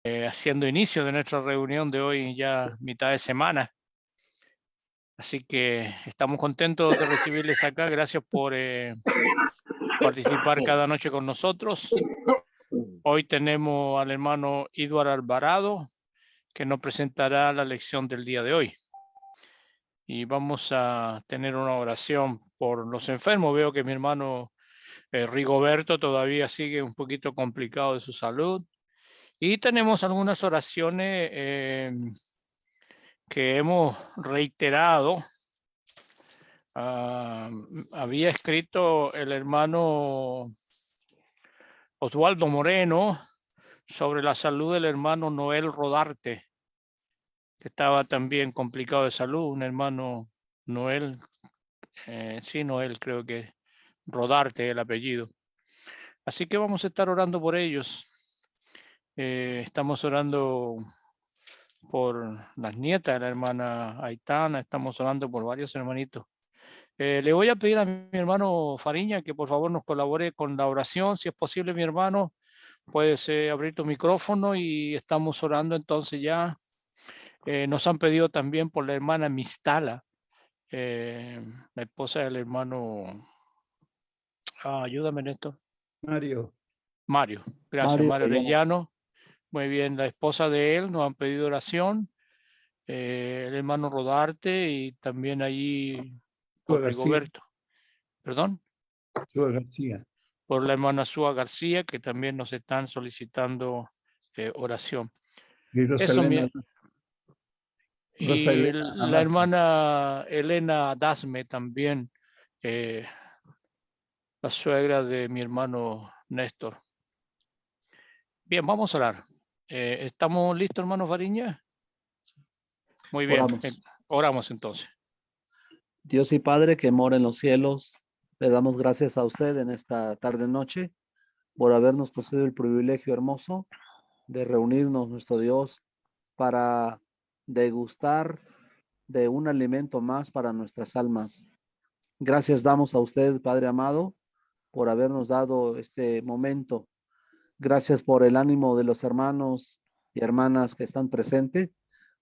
haciendo inicio de nuestra reunión de hoy, ya mitad de semana. Así que estamos contentos de recibirles acá. Gracias por participar cada noche con nosotros. Hoy tenemos al hermano Eduardo Alvarado, que nos presentará la lección del día de hoy. Y vamos a tener una oración por los enfermos. Veo que mi hermano Rigoberto todavía sigue un poquito complicado de su salud. Y tenemos algunas oraciones que hemos reiterado. Había escrito el hermano Oswaldo Moreno sobre la salud del hermano Noel Rodarte, que estaba también complicado de salud. Un hermano Noel, sí, Noel, creo que Rodarte el apellido. Así que vamos a estar orando por ellos. Estamos orando por las nietas de la hermana Aitana, estamos orando por varios hermanitos. Le voy a pedir a mi hermano Fariña que por favor nos colabore con la oración. Si es posible, mi hermano, puedes abrir tu micrófono y estamos orando entonces ya. Nos han pedido también por la hermana Mistala, la esposa del hermano. Ayúdame en esto. Mario. Mario, gracias, Mario Arellano. Muy bien, la esposa de él nos han pedido oración. El hermano Rodarte y también allí por Rigoberto. ¿Perdón? Sua García. Por la hermana Sua García, que también nos están solicitando oración. Y Eso, y la Adasme. hermana Elena Dasme también, la suegra de mi hermano Néstor. Bien, vamos a orar. ¿Estamos listos, hermano Fariña? Muy bien, oramos entonces. Dios y Padre que mora en los cielos, le damos gracias a usted en esta tarde-noche por habernos concedido el privilegio hermoso de reunirnos, nuestro Dios, para degustar de un alimento más para nuestras almas. Gracias damos a usted, Padre amado, por habernos dado este momento. Gracias por el ánimo de los hermanos y hermanas que están presentes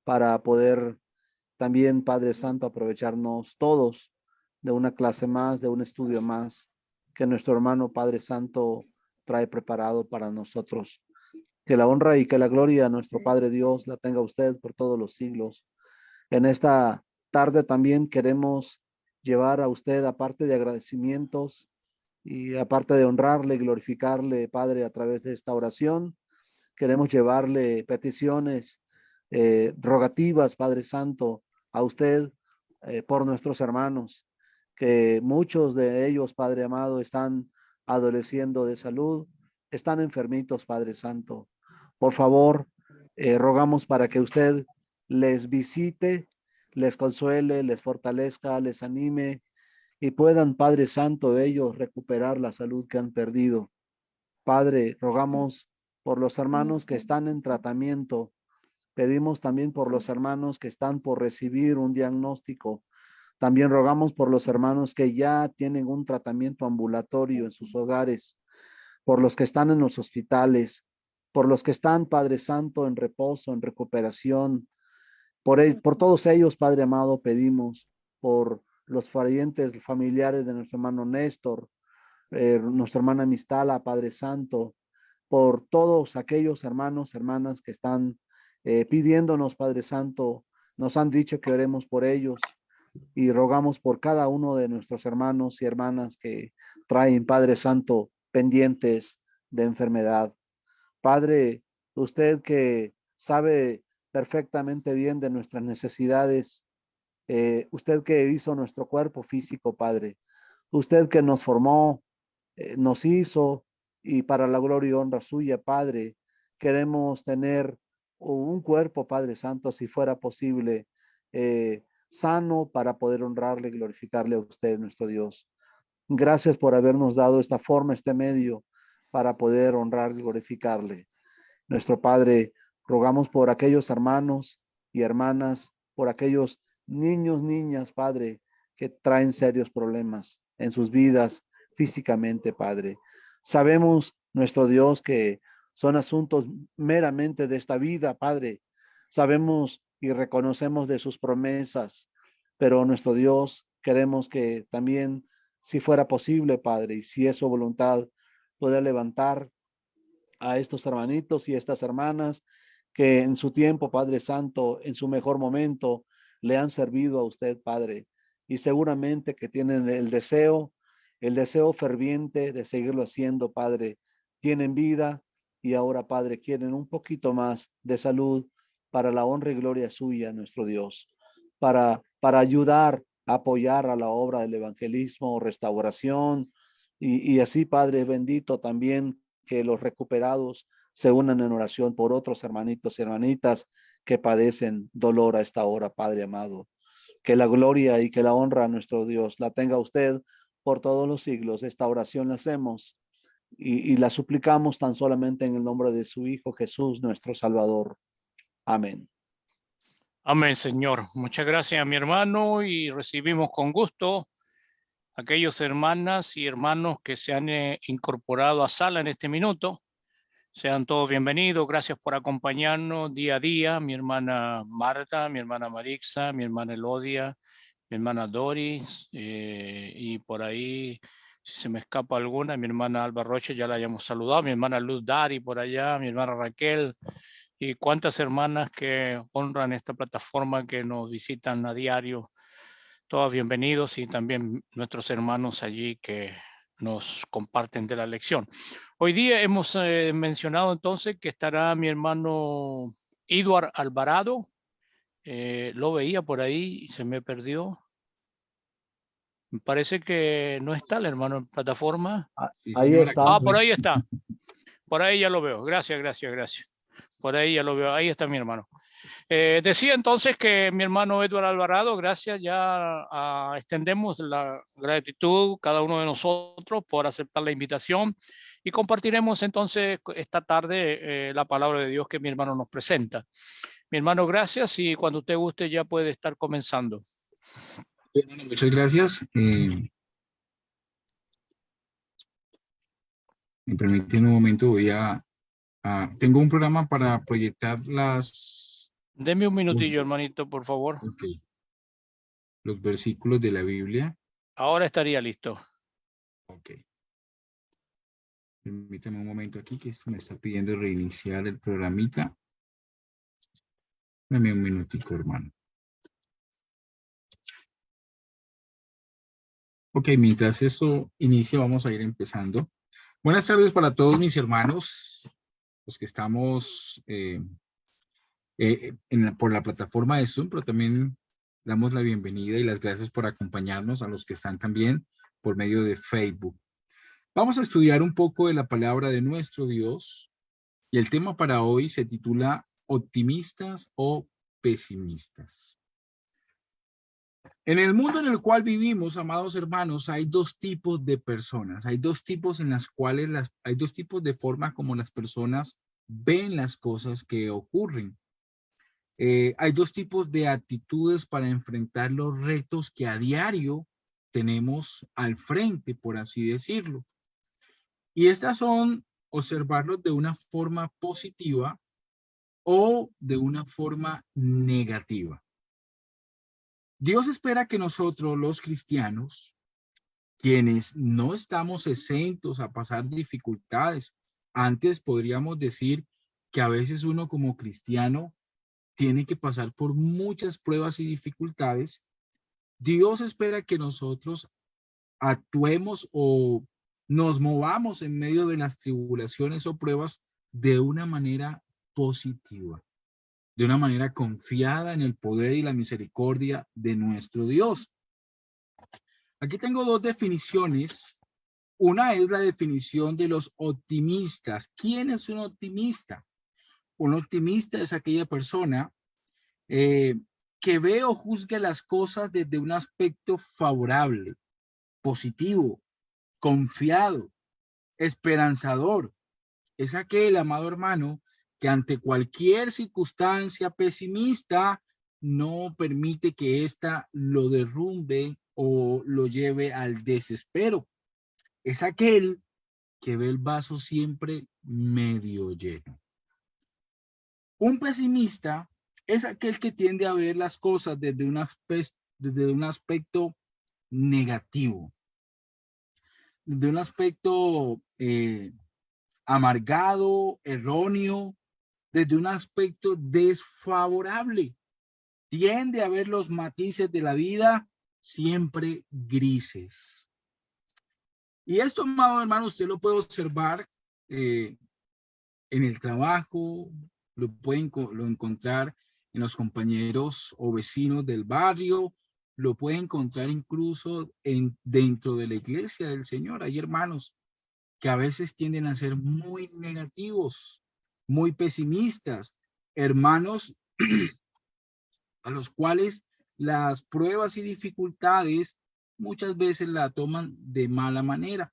para poder también, Padre Santo, aprovecharnos todos de una clase más, de un estudio más que nuestro hermano Padre Santo trae preparado para nosotros. Que la honra y que la gloria a nuestro Padre Dios la tenga usted por todos los siglos. En esta tarde también queremos llevar a usted, aparte de agradecimientos y aparte de honrarle y glorificarle, Padre, a través de esta oración, queremos llevarle peticiones, rogativas, Padre Santo, a usted por nuestros hermanos, que muchos de ellos, Padre amado, están adoleciendo de salud, están enfermitos, Padre Santo. Por favor, rogamos para que usted les visite, les consuele, les fortalezca, les anime y puedan, Padre Santo, ellos recuperar la salud que han perdido. Padre, rogamos por los hermanos que están en tratamiento. Pedimos también por los hermanos que están por recibir un diagnóstico. También rogamos por los hermanos que ya tienen un tratamiento ambulatorio en sus hogares, por los que están en los hospitales, por los que están, Padre Santo, en reposo, en recuperación. Por todos ellos, Padre amado, pedimos por los parientes, familiares de nuestro hermano Néstor, nuestra hermana Mistala, Padre Santo, por todos aquellos hermanos, hermanas que están pidiéndonos, Padre Santo, nos han dicho que oremos por ellos y rogamos por cada uno de nuestros hermanos y hermanas que traen, Padre Santo, pendientes de enfermedad. Padre, usted que sabe perfectamente bien de nuestras necesidades, usted que hizo nuestro cuerpo físico, Padre, usted que nos formó, nos hizo y para la gloria y honra suya, Padre, queremos tener un cuerpo, Padre Santo, si fuera posible, sano para poder honrarle y glorificarle a usted, nuestro Dios. Gracias por habernos dado esta forma, este medio para poder honrar y glorificarle. Nuestro Padre, rogamos por aquellos hermanos y hermanas, por aquellos niños, niñas, Padre, que traen serios problemas en sus vidas físicamente, Padre. Sabemos, nuestro Dios, que son asuntos meramente de esta vida, Padre. Sabemos y reconocemos de sus promesas, pero nuestro Dios, queremos que también, si fuera posible, Padre, y si es su voluntad, poder levantar a estos hermanitos y estas hermanas que en su tiempo, Padre Santo, en su mejor momento, le han servido a usted, Padre, y seguramente que tienen el deseo ferviente de seguirlo haciendo, Padre. Tienen vida y ahora, Padre, quieren un poquito más de salud para la honra y gloria suya, nuestro Dios, para ayudar, apoyar a la obra del evangelismo, restauración, y así, Padre bendito, también que los recuperados se unan en oración por otros hermanitos y hermanitas que padecen dolor a esta hora, Padre amado. Que la gloria y que la honra a nuestro Dios la tenga usted por todos los siglos. Esta oración la hacemos y la suplicamos tan solamente en el nombre de su Hijo Jesús, nuestro Salvador. Amén. Amén, Señor. Muchas gracias a mi hermano y recibimos con gusto aquellos hermanas y hermanos que se han incorporado a sala en este minuto. Sean todos bienvenidos. Gracias por acompañarnos día a día. Mi hermana Marta, mi hermana Marixa, mi hermana Elodia, mi hermana Doris, y por ahí, si se me escapa alguna, mi hermana Alba Roche, ya la hayamos saludado, mi hermana Luz Dari por allá, mi hermana Raquel, y cuántas hermanas que honran esta plataforma que nos visitan a diario. Todos bienvenidos y también nuestros hermanos allí que nos comparten de la lección. Hoy día hemos mencionado entonces que estará mi hermano Eduard Alvarado. Lo veía por ahí y se me perdió. Me parece que no está el hermano en plataforma. Sí, Ahí señor, está. Ah, por ahí está. Por ahí ya lo veo. Gracias, gracias, gracias. Por ahí ya lo veo. Ahí está mi hermano. Decía entonces que mi hermano Eduard Alvarado, gracias, ya extendemos la gratitud cada uno de nosotros por aceptar la invitación y compartiremos entonces esta tarde la palabra de Dios que mi hermano nos presenta. Mi hermano, gracias y cuando usted guste ya puede estar comenzando. Bueno, muchas gracias. Me permiten un momento, tengo un programa para proyectar Deme un minutillo, hermanito, por favor. los versículos de la Biblia. Ahora estaría listo. Ok. Permítame un momento aquí, que esto me está pidiendo reiniciar el programita. Dame un minutico, hermano. Ok, mientras esto inicia, vamos a ir empezando. Buenas tardes para todos mis hermanos, los que estamos por la plataforma de Zoom, pero también damos la bienvenida y las gracias por acompañarnos a los que están también por medio de Facebook. Vamos a estudiar un poco de la palabra de nuestro Dios y el tema para hoy se titula ¿optimistas o pesimistas? En el mundo en el cual vivimos, amados hermanos, hay dos tipos de personas. Hay dos tipos en las cuales hay dos tipos de forma como las personas ven las cosas que ocurren. Hay dos tipos de actitudes para enfrentar los retos que a diario tenemos al frente, por así decirlo. Y estas son observarlos de una forma positiva o de una forma negativa. Dios espera que nosotros, los cristianos, quienes no estamos exentos a pasar dificultades, antes podríamos decir que a veces uno como cristiano tiene que pasar por muchas pruebas y dificultades. Dios espera que nosotros actuemos o nos movamos en medio de las tribulaciones o pruebas de una manera positiva, de una manera confiada en el poder y la misericordia de nuestro Dios. Aquí tengo dos definiciones. Una es la definición de los optimistas. ¿Quién es un optimista? Un optimista es aquella persona que ve o juzga las cosas desde un aspecto favorable, positivo, confiado, esperanzador. Es aquel, amado hermano, que ante cualquier circunstancia pesimista no permite que ésta lo derrumbe o lo lleve al desespero. Es aquel que ve el vaso siempre medio lleno. Un pesimista es aquel que tiende a ver las cosas desde un aspecto negativo, desde un aspecto amargado, erróneo, desde un aspecto desfavorable. Tiende a ver los matices de la vida siempre grises. Y esto, amado hermano, usted lo puede observar en el trabajo, lo encontrar en los compañeros o vecinos del barrio, lo puede encontrar incluso dentro de la iglesia del Señor. Hay hermanos que a veces tienden a ser muy negativos, muy pesimistas, hermanos a los cuales las pruebas y dificultades muchas veces la toman de mala manera.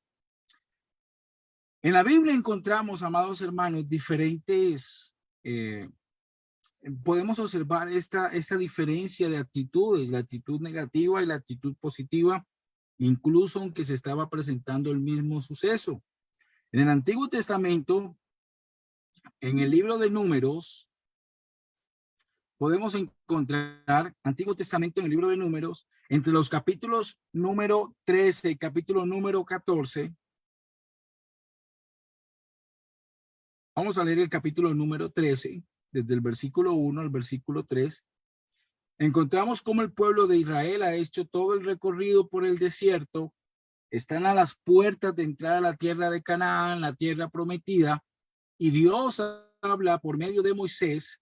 En la Biblia encontramos, amados hermanos, diferentes, podemos observar esta diferencia de actitudes, la actitud negativa y la actitud positiva, incluso aunque se estaba presentando el mismo suceso. En el Antiguo Testamento, en el libro de Números, podemos encontrar Antiguo Testamento en el libro de Números, entre los capítulos número 13 y capítulo número 14. Vamos a leer el capítulo número 13, desde el versículo 1 al versículo 3. Encontramos cómo el pueblo de Israel ha hecho todo el recorrido por el desierto. Están a las puertas de entrar a la tierra de Canaán, la tierra prometida, y Dios habla por medio de Moisés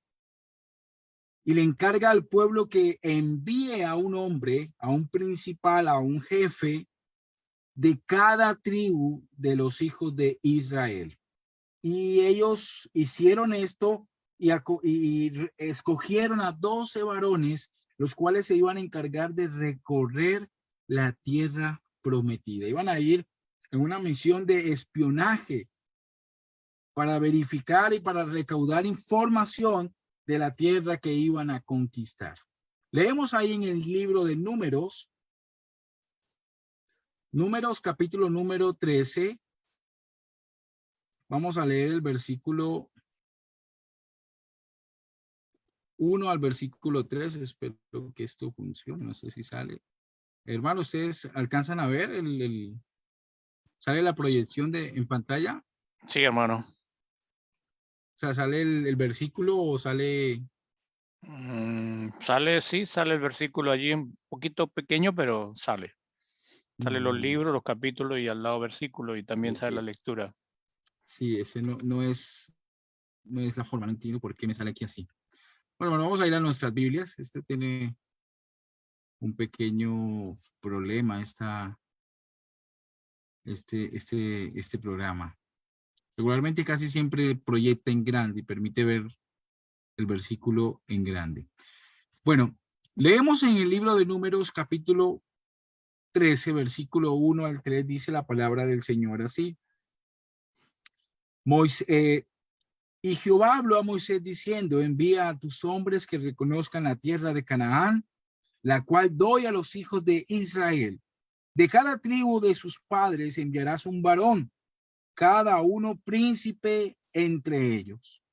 y le encarga al pueblo que envíe a un hombre, a un principal, a un jefe de cada tribu de los hijos de Israel. Y ellos hicieron esto y escogieron a 12 varones, los cuales se iban a encargar de recorrer la tierra prometida. Iban a ir en una misión de espionaje para verificar y para recaudar información de la tierra que iban a conquistar. Leemos ahí en el libro de Números, capítulo número 13. Vamos a leer el versículo 1 al versículo 3. Espero que esto funcione. No sé si sale. Hermano, ¿ustedes alcanzan a ver sale la proyección en pantalla? Sí, hermano. O sea, ¿sale el versículo o sale? Sale el versículo allí un poquito pequeño, pero sale. Sale los libros, los capítulos y al lado versículo y también sale la lectura. Sí, ese no es la forma, no entiendo por qué me sale aquí así. Bueno, vamos a ir a nuestras Biblias. Este tiene un pequeño problema, este programa. Regularmente casi siempre proyecta en grande y permite ver el versículo en grande. Bueno, leemos en el libro de Números capítulo 13, versículo 1 al 3, dice la palabra del Señor así. Y Jehová habló a Moisés diciendo, envía a tus hombres que reconozcan la tierra de Canaán, la cual doy a los hijos de Israel. De cada tribu de sus padres enviarás un varón, cada uno príncipe entre ellos.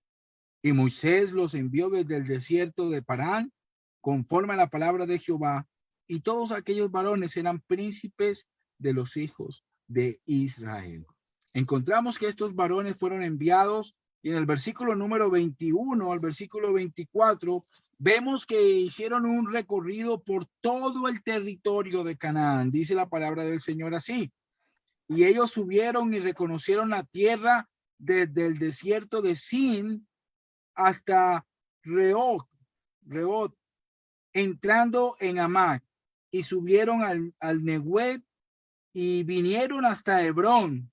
Y Moisés los envió desde el desierto de Parán, conforme a la palabra de Jehová, y todos aquellos varones eran príncipes de los hijos de Israel. Encontramos que estos varones fueron enviados, y en el versículo número 21 al versículo 24, vemos que hicieron un recorrido por todo el territorio de Canaán. Dice la palabra del Señor así. Y ellos subieron y reconocieron la tierra desde el desierto de Sin hasta Rehob, entrando en Hamac, y subieron al Negueb y vinieron hasta Hebrón,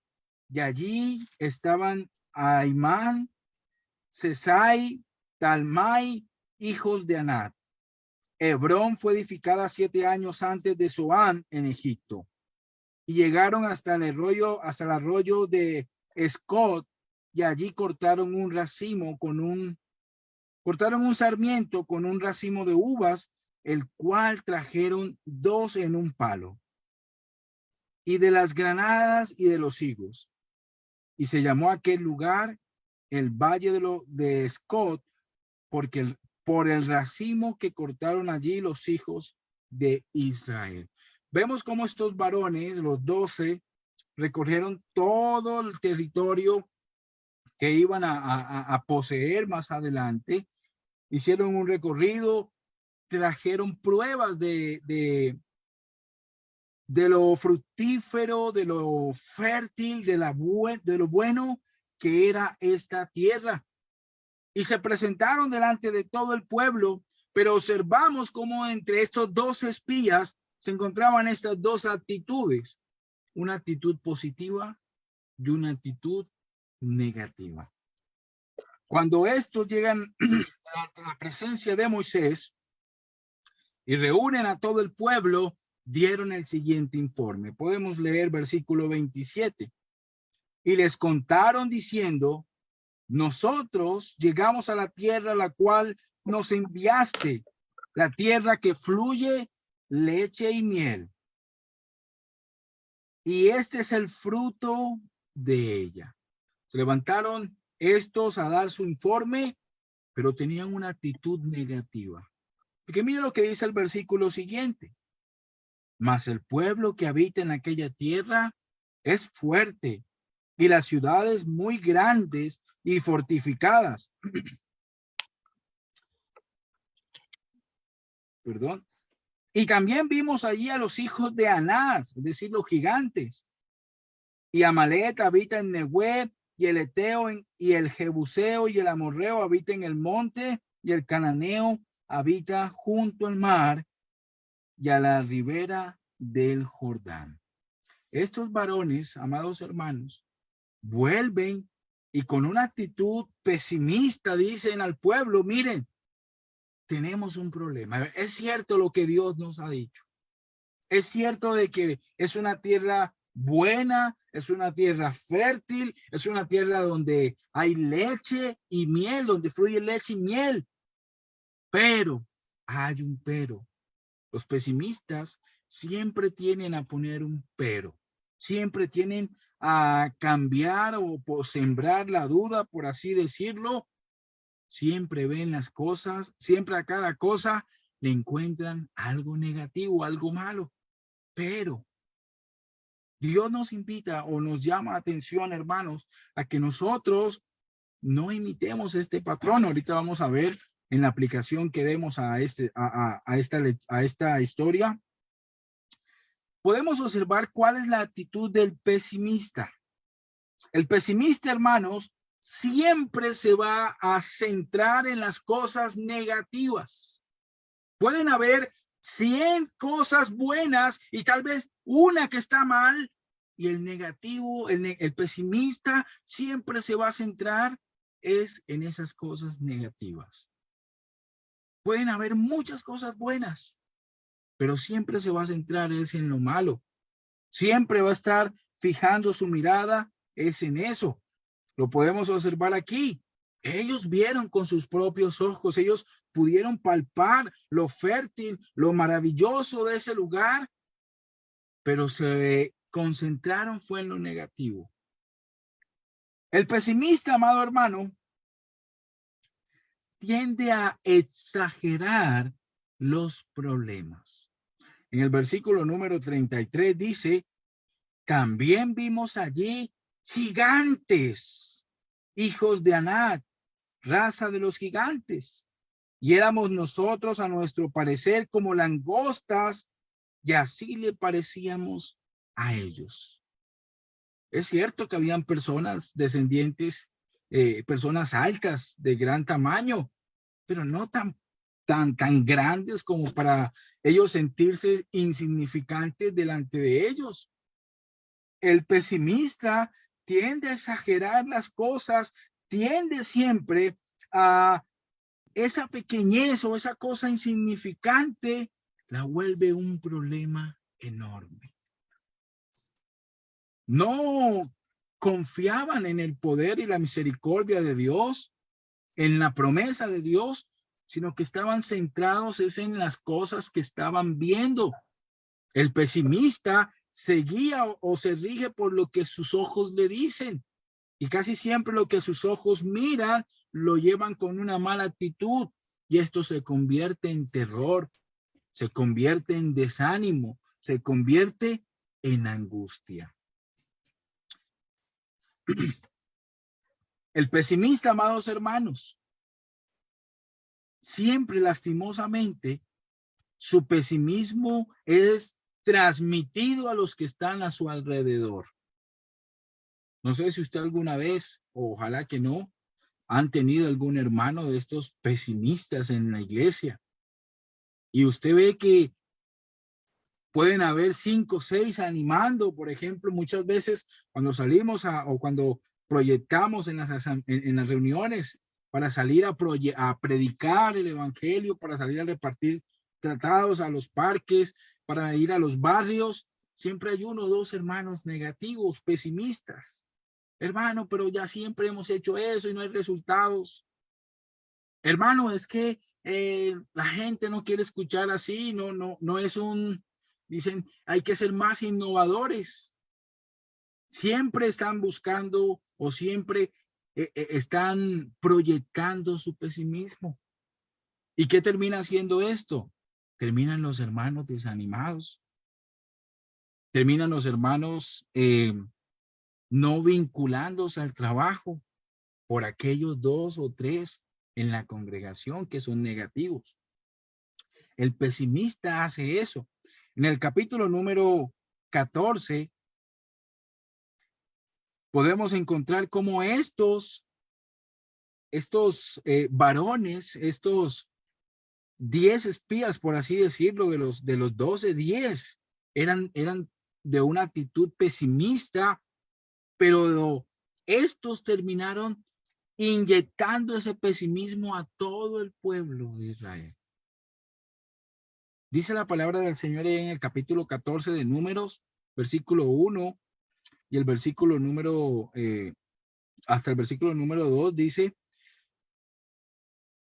y allí estaban Aimán, Sesai, Talmai, hijos de Anat. Hebrón fue edificada 7 años antes de Zoán en Egipto, y llegaron hasta el arroyo de Escot, y allí cortaron un sarmiento con un racimo de uvas, el cual trajeron 2 en un palo, y de las granadas y de los higos. y se llamó aquel lugar el Valle de Escot, porque por el racimo que cortaron allí los hijos de Israel. Vemos cómo estos varones, los 12, recorrieron todo el territorio que iban a poseer más adelante. Hicieron un recorrido, trajeron pruebas de lo fructífero, de lo fértil, de lo bueno que era esta tierra. Y se presentaron delante de todo el pueblo, pero observamos cómo entre estos 12 espías se encontraban estas dos actitudes, una actitud positiva y una actitud negativa. Cuando estos llegan a la presencia de Moisés y reúnen a todo el pueblo, dieron el siguiente informe. Podemos leer versículo 27. Y les contaron diciendo: nosotros llegamos a la tierra a la cual nos enviaste, la tierra que fluye leche y miel. Y este es el fruto de ella. Se levantaron estos a dar su informe, pero tenían una actitud negativa. Porque mire lo que dice el versículo siguiente. Mas el pueblo que habita en aquella tierra es fuerte, y las ciudades muy grandes y fortificadas. Perdón. Y también vimos allí a los hijos de Anás, es decir, los gigantes. Y Amalek habita en Nehueb, y el Eteo y el Jebuseo y el Amorreo habita en el monte, y el Cananeo habita junto al mar y a la ribera del Jordán. Estos varones, amados hermanos, vuelven y con una actitud pesimista dicen al pueblo: miren, tenemos un problema. Es cierto lo que Dios nos ha dicho. Es cierto de que es una tierra buena, es una tierra fértil, es una tierra donde hay leche y miel, donde fluye leche y miel. Pero hay un pero. Los pesimistas siempre tienen a poner un pero. Siempre tienen a cambiar o sembrar la duda, por así decirlo. Siempre ven las cosas, siempre a cada cosa le encuentran algo negativo, algo malo. Pero Dios nos invita o nos llama la atención, hermanos, a que nosotros no imitemos este patrón. Ahorita vamos a ver en la aplicación que demos a esta historia. Podemos observar cuál es la actitud del pesimista. El pesimista, hermanos, siempre se va a centrar en las cosas negativas. Pueden haber 100 cosas buenas y tal vez una que está mal, y el negativo, el pesimista siempre se va a centrar en esas cosas negativas. Pueden haber muchas cosas buenas, pero siempre se va a centrar en lo malo. Siempre va a estar fijando su mirada en eso. Lo podemos observar aquí. Ellos vieron con sus propios ojos, ellos pudieron palpar lo fértil, lo maravilloso de ese lugar, pero se concentraron fue en lo negativo. El pesimista, amado hermano, tiende a exagerar los problemas. En el versículo número 33 dice: también vimos allí gigantes, hijos de Anat, raza de los gigantes, y éramos nosotros a nuestro parecer como langostas, y así le parecíamos a ellos. Es cierto que habían personas descendientes, personas altas de gran tamaño, pero no tan grandes como para ellos sentirse insignificantes delante de ellos. El pesimista tiende a exagerar las cosas, tiende siempre a esa pequeñez o esa cosa insignificante, la vuelve un problema enorme. No confiaban en el poder y la misericordia de Dios, en la promesa de Dios, sino que estaban centrados en las cosas que estaban viendo. El pesimista se guía o se rige por lo que sus ojos le dicen. Y casi siempre lo que sus ojos miran lo llevan con una mala actitud. Y esto se convierte en terror, se convierte en desánimo, se convierte en angustia. El pesimista, amados hermanos, siempre lastimosamente su pesimismo es transmitido a los que están a su alrededor. No sé si usted alguna vez, o ojalá que no, han tenido algún hermano de estos pesimistas en la iglesia. Y usted ve que pueden haber 5 o 6 animando, por ejemplo, muchas veces cuando salimos o cuando proyectamos en las reuniones para salir a predicar el evangelio, para salir a repartir tratados a los parques, para ir a los barrios, siempre hay 1 o 2 hermanos negativos, pesimistas. Hermano, pero ya siempre hemos hecho eso y no hay resultados. Hermano, es que la gente no quiere escuchar así, no es un... Dicen, hay que ser más innovadores. Siempre están buscando o siempre están proyectando su pesimismo. ¿Y qué termina haciendo esto? Terminan los hermanos desanimados. Terminan los hermanos no vinculándose al trabajo por aquellos 2 o 3 en la congregación que son negativos. El pesimista hace eso. En el capítulo número 14 podemos encontrar cómo estos varones, estos 10 espías, por así decirlo, de los 12, 10 eran de una actitud pesimista, pero estos terminaron inyectando ese pesimismo a todo el pueblo de Israel. Dice la palabra del Señor en el capítulo 14 de Números, versículo 1 y el versículo número, hasta el versículo número 2 dice,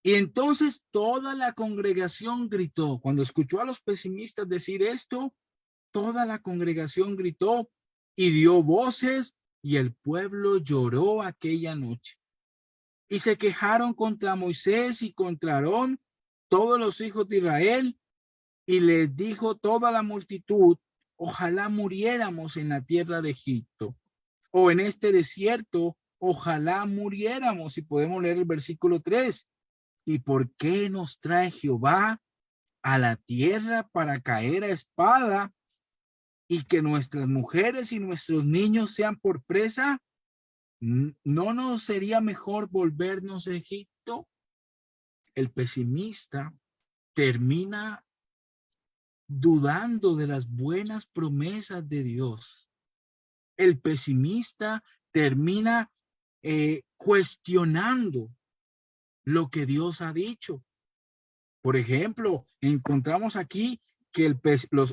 y entonces toda la congregación gritó. Cuando escuchó a los pesimistas decir esto, toda la congregación gritó y dio voces y el pueblo lloró aquella noche. Y se quejaron contra Moisés y contra Aarón, todos los hijos de Israel, y les dijo toda la multitud, ojalá muriéramos en la tierra de Egipto, o en este desierto, ojalá muriéramos. Y podemos leer el versículo 3. ¿Y por qué nos trae Jehová a la tierra para caer a espada y que nuestras mujeres y nuestros niños sean por presa? ¿No nos sería mejor volvernos a Egipto? El pesimista termina dudando de las buenas promesas de Dios. El pesimista termina cuestionando lo que Dios ha dicho. Por ejemplo, encontramos aquí que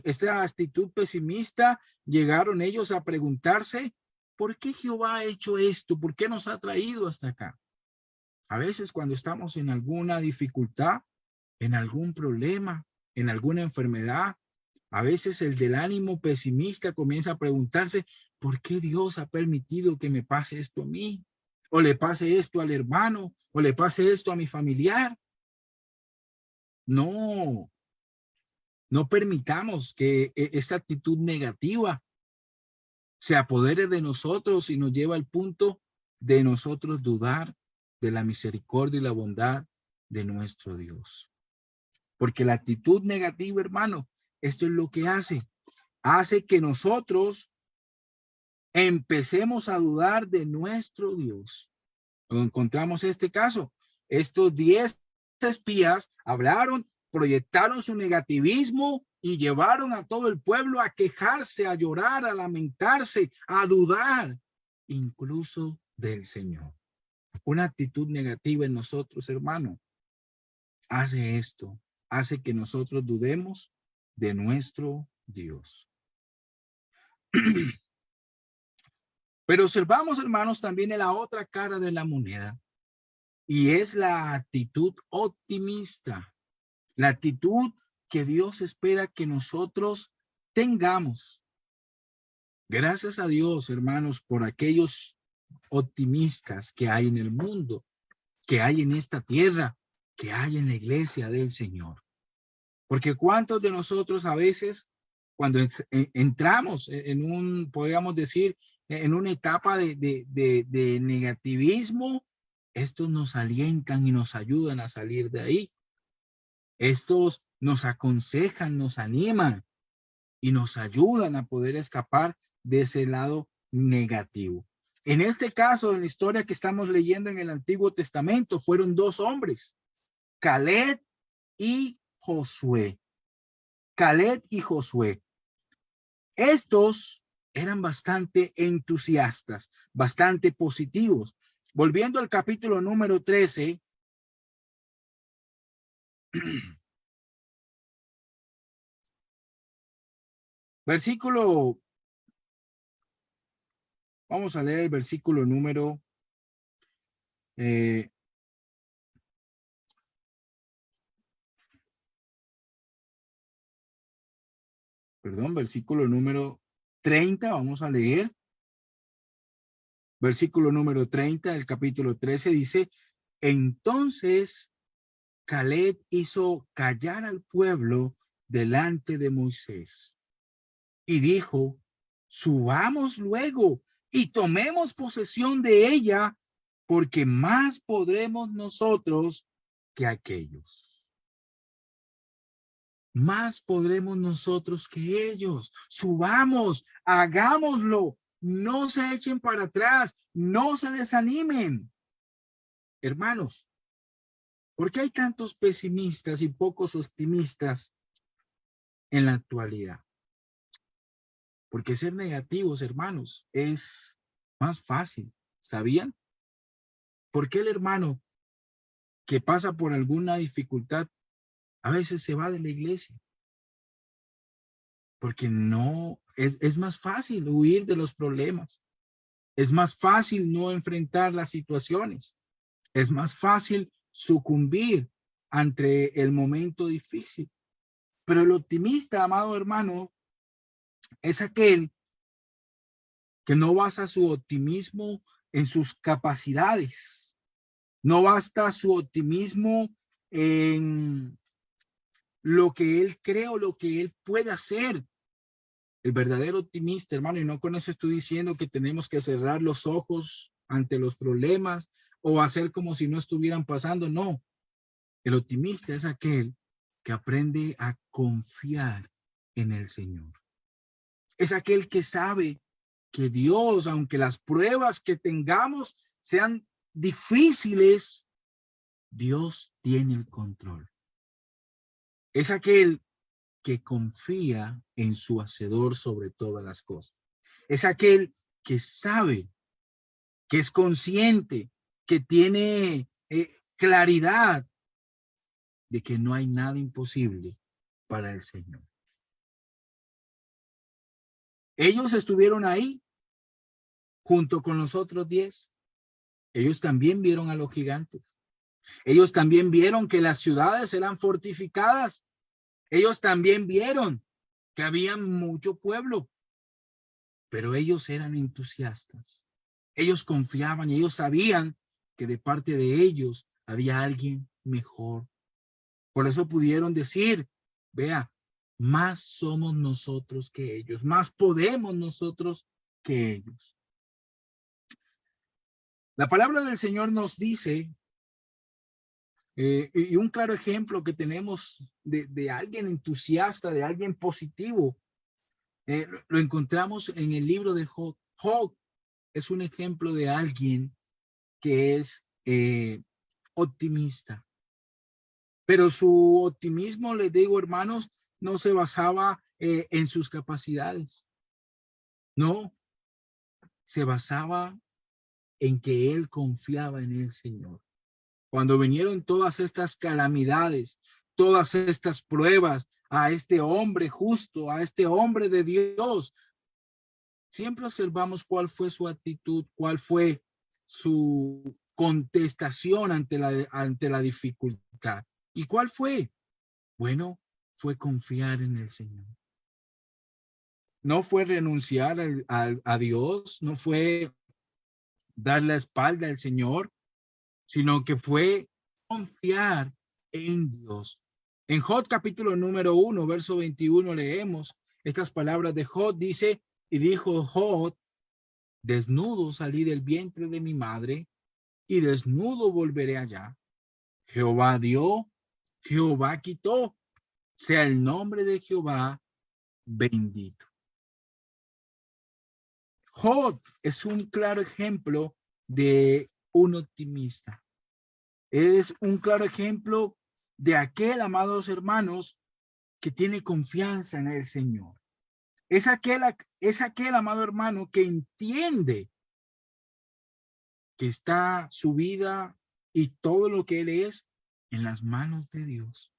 esta actitud pesimista llegaron ellos a preguntarse, ¿por qué Jehová ha hecho esto? ¿Por qué nos ha traído hasta acá? A veces cuando estamos en alguna dificultad, en algún problema, en alguna enfermedad, a veces el del ánimo pesimista comienza a preguntarse, ¿por qué Dios ha permitido que me pase esto a mí? O le pase esto al hermano, o le pase esto a mi familiar. No permitamos que esta actitud negativa se apodere de nosotros y nos lleva al punto de nosotros dudar de la misericordia y la bondad de nuestro Dios. Porque la actitud negativa, hermano, esto es lo que hace que nosotros empecemos a dudar de nuestro Dios. Encontramos este caso. Estos 10 espías hablaron, proyectaron su negativismo y llevaron a todo el pueblo a quejarse, a llorar, a lamentarse, a dudar, incluso del Señor. Una actitud negativa en nosotros, hermano, hace esto, hace que nosotros dudemos de nuestro Dios. Pero observamos, hermanos, también en la otra cara de la moneda, y es la actitud optimista, la actitud que Dios espera que nosotros tengamos. Gracias a Dios, hermanos, por aquellos optimistas que hay en el mundo, que hay en esta tierra, que hay en la iglesia del Señor. Porque cuántos de nosotros a veces, cuando entramos en un, podríamos decir, en una etapa de negativismo, estos nos alientan y nos ayudan a salir de ahí. Estos nos aconsejan, nos animan y nos ayudan a poder escapar de ese lado negativo. En este caso, en la historia que estamos leyendo en el Antiguo Testamento, fueron dos hombres, Caleb y Josué. Caleb y Josué. Estos eran bastante entusiastas, bastante positivos. Volviendo al capítulo número 13, versículo, vamos a leer el versículo número versículo número 30, vamos a leer. Versículo número 30 del capítulo 13 dice, entonces Caleb hizo callar al pueblo delante de Moisés y dijo, subamos luego y tomemos posesión de ella, porque más podremos nosotros que aquellos. Más podremos nosotros que ellos. Subamos, hagámoslo. No se echen para atrás, no se desanimen. Hermanos, ¿por qué hay tantos pesimistas y pocos optimistas en la actualidad? Porque ser negativos, hermanos, es más fácil. ¿Sabían? ¿Por qué el hermano que pasa por alguna dificultad a veces se va de la iglesia? Porque no, es más fácil huir de los problemas. Es más fácil no enfrentar las situaciones. Es más fácil sucumbir ante el momento difícil. Pero el optimista, amado hermano, es aquel que no basa su optimismo en sus capacidades. No basta su optimismo en lo que él cree o lo que él puede hacer. El verdadero optimista, hermano, y no con eso estoy diciendo que tenemos que cerrar los ojos ante los problemas o hacer como si no estuvieran pasando. No, el optimista es aquel que aprende a confiar en el Señor. Es aquel que sabe que Dios, aunque las pruebas que tengamos sean difíciles, Dios tiene el control. Es aquel que confía en su Hacedor sobre todas las cosas. Es aquel que sabe, que es consciente, que tiene claridad de que no hay nada imposible para el Señor. Ellos estuvieron ahí junto con los otros 10. Ellos también vieron a los gigantes. Ellos también vieron que las ciudades eran fortificadas. Ellos también vieron que había mucho pueblo, pero ellos eran entusiastas. Ellos confiaban y ellos sabían que de parte de ellos había alguien mejor. Por eso pudieron decir, vea, más somos nosotros que ellos, más podemos nosotros que ellos. La palabra del Señor nos dice, y un claro ejemplo que tenemos de alguien entusiasta, de alguien positivo, lo encontramos en el libro de Job. Job es un ejemplo de alguien que es optimista. Pero su optimismo, les digo, hermanos, no se basaba en sus capacidades. No, se basaba en que él confiaba en el Señor. Cuando vinieron todas estas calamidades, todas estas pruebas a este hombre justo, a este hombre de Dios, siempre observamos cuál fue su actitud, cuál fue su contestación ante la dificultad. ¿Y cuál fue? Bueno, fue confiar en el Señor. No fue renunciar a Dios, no fue dar la espalda al Señor, sino que fue confiar en Dios. En Job capítulo número 1, verso 21 leemos estas palabras de Job. Dice, y dijo Job, desnudo salí del vientre de mi madre y desnudo volveré allá. Jehová dio, Jehová quitó, sea el nombre de Jehová bendito. Job es un claro ejemplo de un optimista. Es un claro ejemplo de aquel, amados hermanos, que tiene confianza en el Señor. Es aquel, amado hermano, que entiende que está su vida y todo lo que él es en las manos de Dios.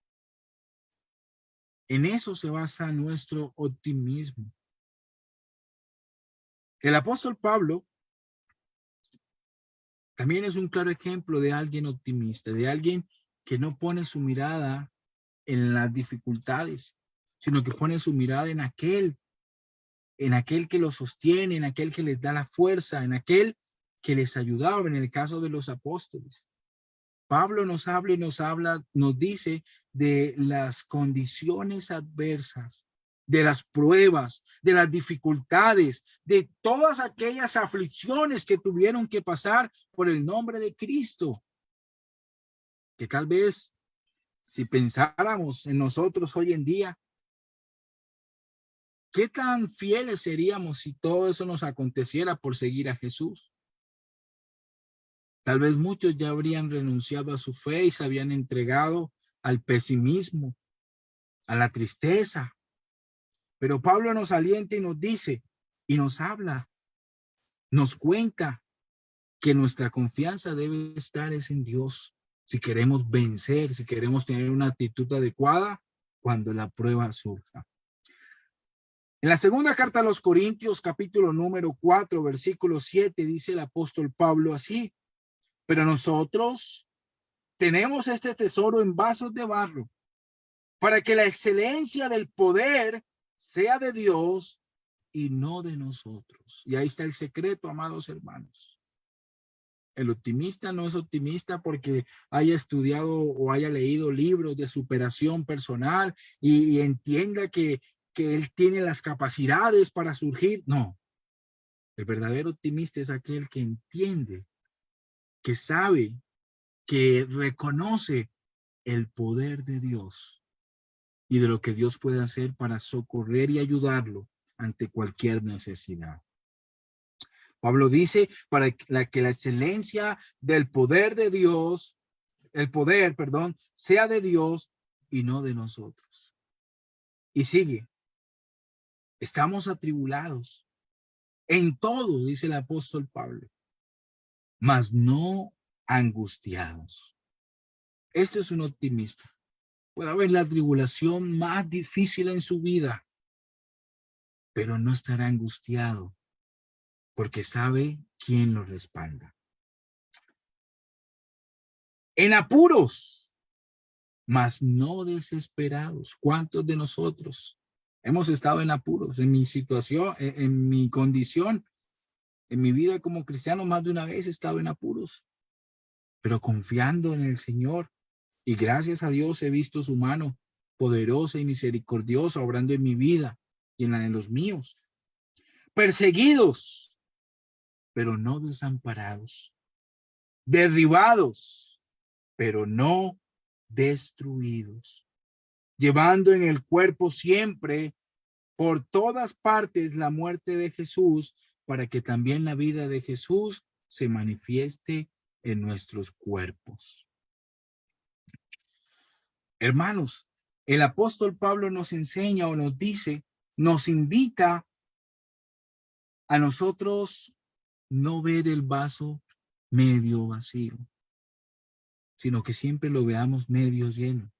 En eso se basa nuestro optimismo. El apóstol Pablo también es un claro ejemplo de alguien optimista, de alguien que no pone su mirada en las dificultades, sino que pone su mirada en aquel que lo sostiene, en aquel que les da la fuerza, en aquel que les ayudaba en el caso de los apóstoles. Pablo nos habla y nos dice de las condiciones adversas, de las pruebas, de las dificultades, de todas aquellas aflicciones que tuvieron que pasar por el nombre de Cristo. Que tal vez, si pensáramos en nosotros hoy en día, ¿qué tan fieles seríamos si todo eso nos aconteciera por seguir a Jesús? Tal vez muchos ya habrían renunciado a su fe y se habían entregado al pesimismo, a la tristeza. Pero Pablo nos alienta y nos dice, y nos habla, nos cuenta que nuestra confianza debe estar en Dios. Si queremos vencer, si queremos tener una actitud adecuada cuando la prueba surja. En la segunda carta a los Corintios, capítulo número 4, versículo 7, dice el apóstol Pablo así: pero nosotros tenemos este tesoro en vasos de barro, para que la excelencia del poder sea de Dios y no de nosotros. Y ahí está el secreto, amados hermanos. El optimista no es optimista porque haya estudiado o haya leído libros de superación personal y entienda que él tiene las capacidades para surgir. No, el verdadero optimista es aquel que entiende, que sabe, que reconoce el poder de Dios y de lo que Dios puede hacer para socorrer y ayudarlo ante cualquier necesidad. Pablo dice, para que la excelencia del poder de Dios, sea de Dios y no de nosotros. Y sigue, estamos atribulados en todo, dice el apóstol Pablo, mas no angustiados. Este es un optimista. Puede haber la tribulación más difícil en su vida, pero no estará angustiado porque sabe quién lo respalda. En apuros, mas no desesperados. ¿Cuántos de nosotros hemos estado en apuros? En mi situación, en mi condición, en mi vida como cristiano, más de una vez he estado en apuros, pero confiando en el Señor. Y gracias a Dios he visto su mano poderosa y misericordiosa obrando en mi vida y en la de los míos. Perseguidos, pero no desamparados. Derribados, pero no destruidos. Llevando en el cuerpo siempre, por todas partes, la muerte de Jesús, para que también la vida de Jesús se manifieste en nuestros cuerpos. Hermanos, el apóstol Pablo nos enseña o nos dice, nos invita a nosotros no ver el vaso medio vacío, sino que siempre lo veamos medio lleno.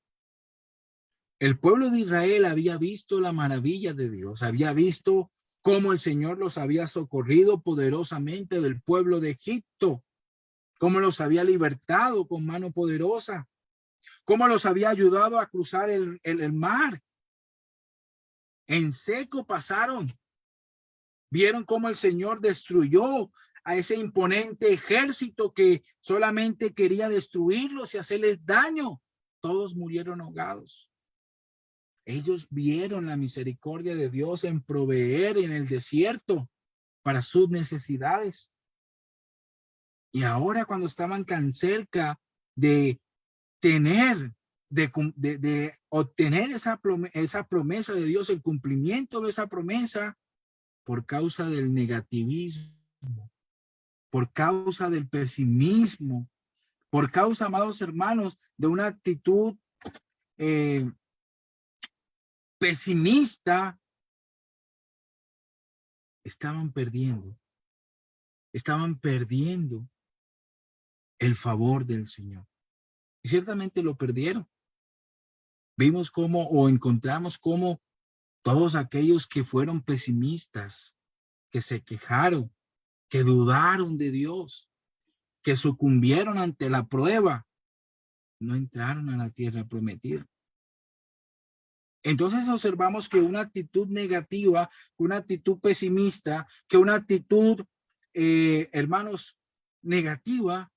El pueblo de Israel había visto la maravilla de Dios, había visto cómo el Señor los había socorrido poderosamente del pueblo de Egipto, cómo los había libertado con mano poderosa, cómo los había ayudado a cruzar el mar. En seco pasaron. Vieron cómo el Señor destruyó a ese imponente ejército que solamente quería destruirlos y hacerles daño. Todos murieron ahogados. Ellos vieron la misericordia de Dios en proveer en el desierto para sus necesidades. Y ahora cuando estaban tan cerca de tener, de obtener esa promesa de Dios, el cumplimiento de esa promesa, por causa del negativismo, por causa del pesimismo, por causa, amados hermanos, de una actitud pesimista, estaban perdiendo el favor del Señor. Y ciertamente lo perdieron. Vimos cómo, o encontramos cómo todos aquellos que fueron pesimistas, que se quejaron, que dudaron de Dios, que sucumbieron ante la prueba, no entraron a la tierra prometida. Entonces observamos que una actitud negativa, una actitud pesimista, que una actitud, hermanos, negativa,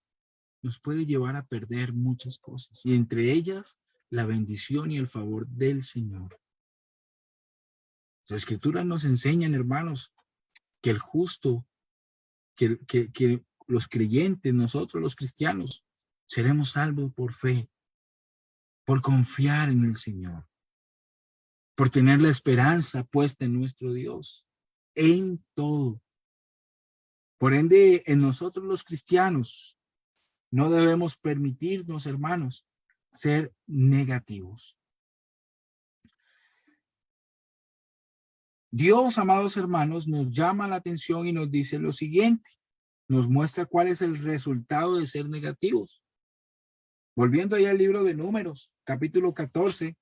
nos puede llevar a perder muchas cosas, y entre ellas la bendición y el favor del Señor. Las Escrituras nos enseñan, hermanos, que el justo, que los creyentes, nosotros los cristianos, seremos salvos por fe, por confiar en el Señor, por tener la esperanza puesta en nuestro Dios, en todo. Por ende, en nosotros los cristianos, no debemos permitirnos, hermanos, ser negativos. Dios, amados hermanos, nos llama la atención y nos dice lo siguiente. Nos muestra cuál es el resultado de ser negativos. Volviendo ahí al libro de Números, capítulo 14,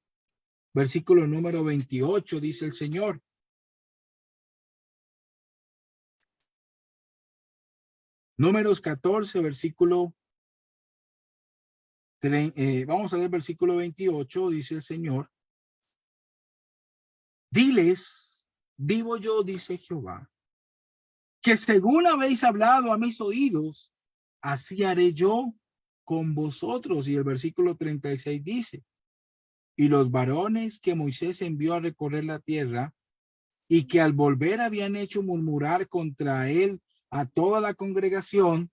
versículo número 28, dice el Señor. Números 14, versículo, vamos a leer versículo 28, dice el Señor. Diles, vivo yo, dice Jehová, que según habéis hablado a mis oídos, así haré yo con vosotros. Y el versículo 36 dice, y los varones que Moisés envió a recorrer la tierra y que al volver habían hecho murmurar contra él a toda la congregación,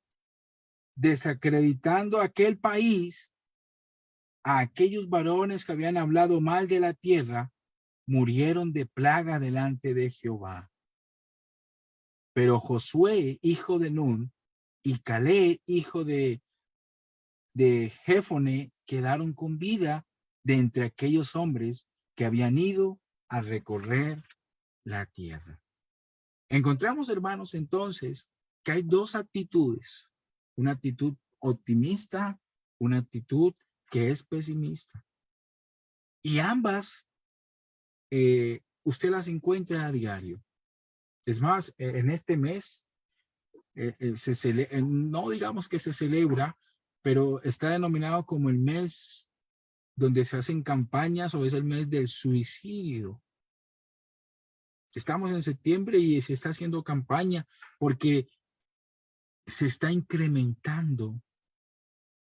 desacreditando aquel país, a aquellos varones que habían hablado mal de la tierra, murieron de plaga delante de Jehová. Pero Josué, hijo de Nun, y Caleb, hijo de Jefone, quedaron con vida de entre aquellos hombres que habían ido a recorrer la tierra. Encontramos, hermanos, entonces, que hay dos actitudes, una actitud optimista, una actitud que es pesimista. Y ambas, usted las encuentra a diario. Es más, en este mes, no digamos que se celebra, pero está denominado como el mes donde se hacen campañas, o es el mes del suicidio. Estamos en septiembre y se está haciendo campaña porque se está incrementando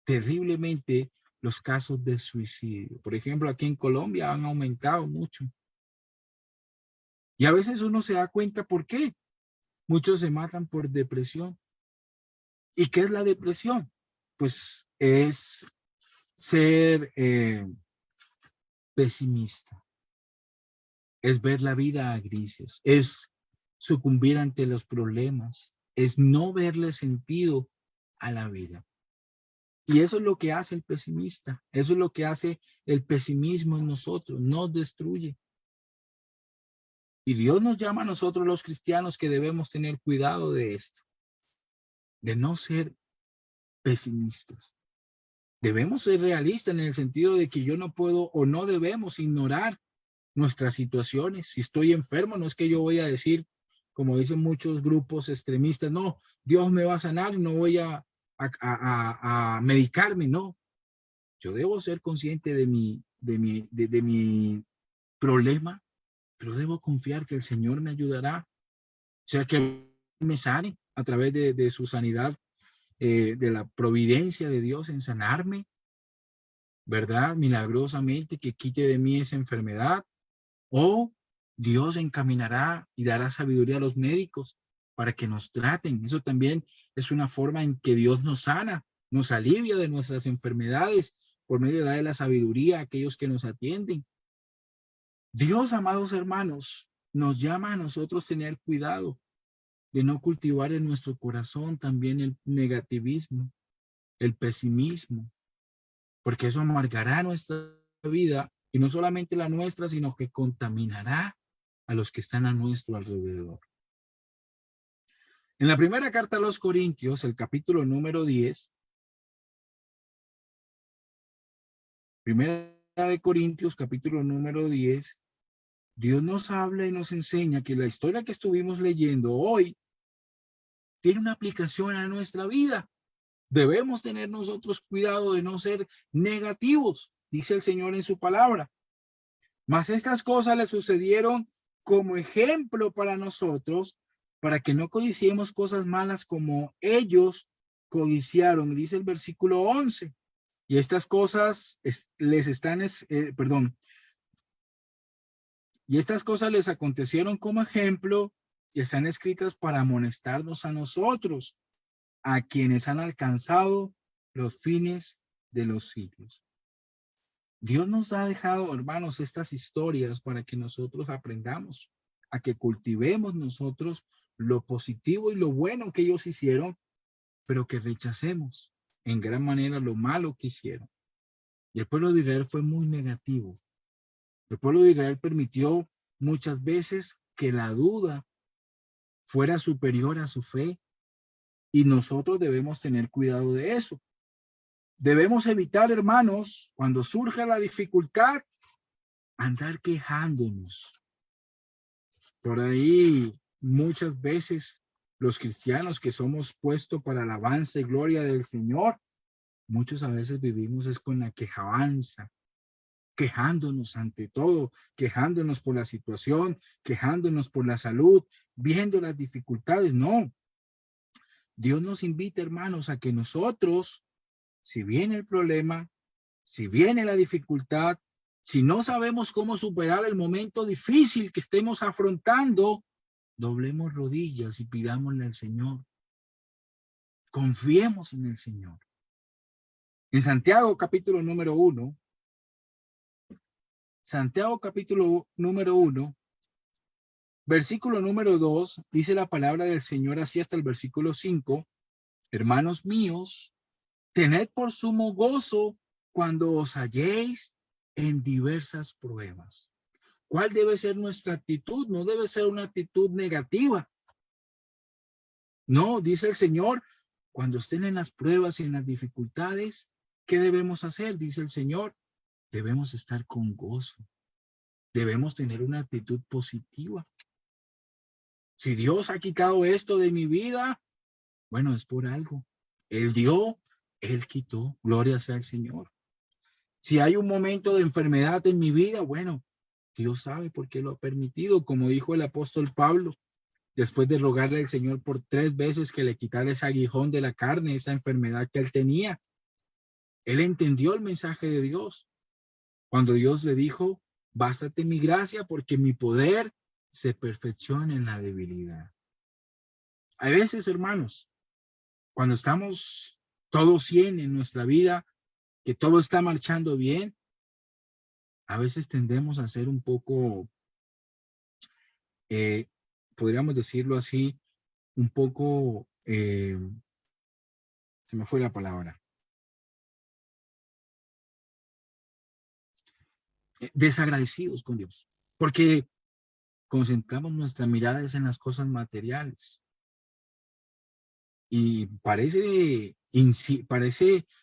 terriblemente los casos de suicidio. Por ejemplo, aquí en Colombia han aumentado mucho. Y a veces uno se da cuenta por qué. Muchos se matan por depresión. ¿Y qué es la depresión? Pues es ser pesimista. Es ver la vida a grises. Es sucumbir ante los problemas. Es no verle sentido a la vida. Y eso es lo que hace el pesimista. Eso es lo que hace el pesimismo en nosotros. Nos destruye. Y Dios nos llama a nosotros los cristianos que debemos tener cuidado de esto. De no ser pesimistas. Debemos ser realistas en el sentido de que yo no puedo o no debemos ignorar nuestras situaciones. Si estoy enfermo, no es que yo voy a decir, como dicen muchos grupos extremistas, no, Dios me va a sanar y no voy a medicarme, no. Yo debo ser consciente de mi problema, pero debo confiar que el Señor me ayudará. O sea, que me sane. a través de su sanidad, de la providencia de Dios en sanarme, ¿verdad? Milagrosamente que quite de mí esa enfermedad. O Dios encaminará y dará sabiduría a los médicos para que nos traten. Eso también es una forma en que Dios nos sana, nos alivia de nuestras enfermedades por medio de darle la sabiduría a aquellos que nos atienden. Dios, amados hermanos, nos llama a nosotros tener cuidado de no cultivar en nuestro corazón también el negativismo, el pesimismo, porque eso amargará nuestra vida, y no solamente la nuestra, sino que contaminará a los que están a nuestro alrededor. En la primera carta a los Corintios, el capítulo número 10, primera de Corintios, capítulo número 10, Dios nos habla y nos enseña que la historia que estuvimos leyendo hoy tiene una aplicación a nuestra vida. Debemos tener nosotros cuidado de no ser negativos, dice el Señor en su palabra. Mas estas cosas le sucedieron como ejemplo para nosotros, para que no codiciemos cosas malas como ellos codiciaron, dice el versículo 11. Y estas cosas y estas cosas les acontecieron como ejemplo y están escritas para amonestarnos a nosotros, a quienes han alcanzado los fines de los siglos. Dios nos ha dejado, hermanos, estas historias para que nosotros aprendamos, a que cultivemos nosotros lo positivo y lo bueno que ellos hicieron, pero que rechacemos en gran manera lo malo que hicieron. Y el pueblo de Israel fue muy negativo. El pueblo de Israel permitió muchas veces que la duda fuera superior a su fe, y nosotros debemos tener cuidado de eso. Debemos evitar, hermanos, cuando surja la dificultad, andar quejándonos. Por ahí muchas veces los cristianos que somos puestos para alabanza y gloria del Señor, muchos a veces vivimos es con la quejabanza, quejándonos ante todo, quejándonos por la situación, quejándonos por la salud, viendo las dificultades. No. Dios nos invita, hermanos, a que nosotros, si viene el problema, si viene la dificultad, si no sabemos cómo superar el momento difícil que estemos afrontando, doblemos rodillas y pidámosle al Señor. Confiemos en el Señor. En Santiago capítulo número 1, versículo número 2, dice la palabra del Señor así hasta el versículo 5. Hermanos míos, tened por sumo gozo cuando os halléis en diversas pruebas. ¿Cuál debe ser nuestra actitud? No debe ser una actitud negativa. No, dice el Señor, cuando estén en las pruebas y en las dificultades, ¿qué debemos hacer? Dice el Señor, debemos estar con gozo. Debemos tener una actitud positiva. Si Dios ha quitado esto de mi vida, bueno, es por algo. Él dio, Él quitó. Gloria sea al Señor. Si hay un momento de enfermedad en mi vida, bueno, Dios sabe por qué lo ha permitido. Como dijo el apóstol Pablo, después de rogarle al Señor por 3 veces que le quitara ese aguijón de la carne, esa enfermedad que él tenía, él entendió el mensaje de Dios. Cuando Dios le dijo, bástate mi gracia porque mi poder se perfecciona en la debilidad. Hay veces, hermanos, cuando estamos todos 100 en nuestra vida, que todo está marchando bien, a veces tendemos a ser un poco, podríamos decirlo así, un poco, se me fue la palabra, desagradecidos con Dios, porque concentramos nuestra mirada en las cosas materiales. Y parece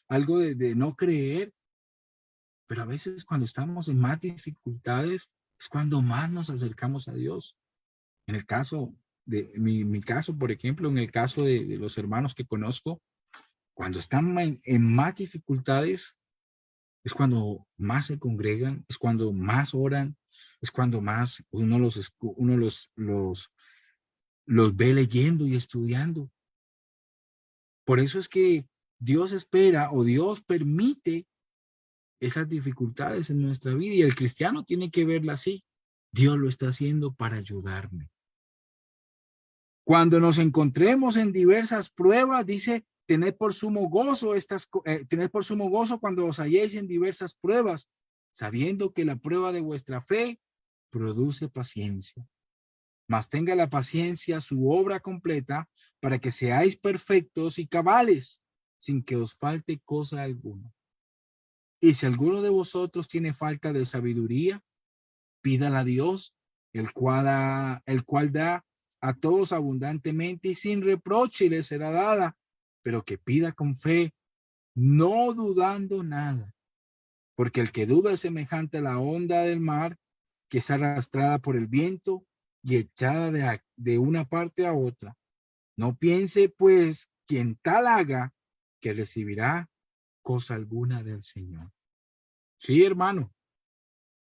algo de no creer, pero a veces cuando estamos en más dificultades es cuando más nos acercamos a Dios. En el caso de mi caso, por ejemplo, en el caso de los hermanos que conozco, cuando están en más dificultades es cuando más se congregan, es cuando más oran, es cuando más uno los ve leyendo y estudiando. Por eso es que Dios espera o Dios permite esas dificultades en nuestra vida y el cristiano tiene que verla así. Dios lo está haciendo para ayudarme. Cuando nos encontremos en diversas pruebas, dice, tened por sumo gozo cuando os halléis en diversas pruebas, sabiendo que la prueba de vuestra fe produce paciencia. Mas tenga la paciencia su obra completa para que seáis perfectos y cabales, sin que os falte cosa alguna. Y si alguno de vosotros tiene falta de sabiduría, pídala a Dios, el cual da a todos abundantemente y sin reproche y le será dada, pero que pida con fe, no dudando nada. Porque el que duda es semejante a la onda del mar, que es arrastrada por el viento y echada de una parte a otra. No piense, pues, quien tal haga, que recibirá cosa alguna del Señor. Sí, hermano,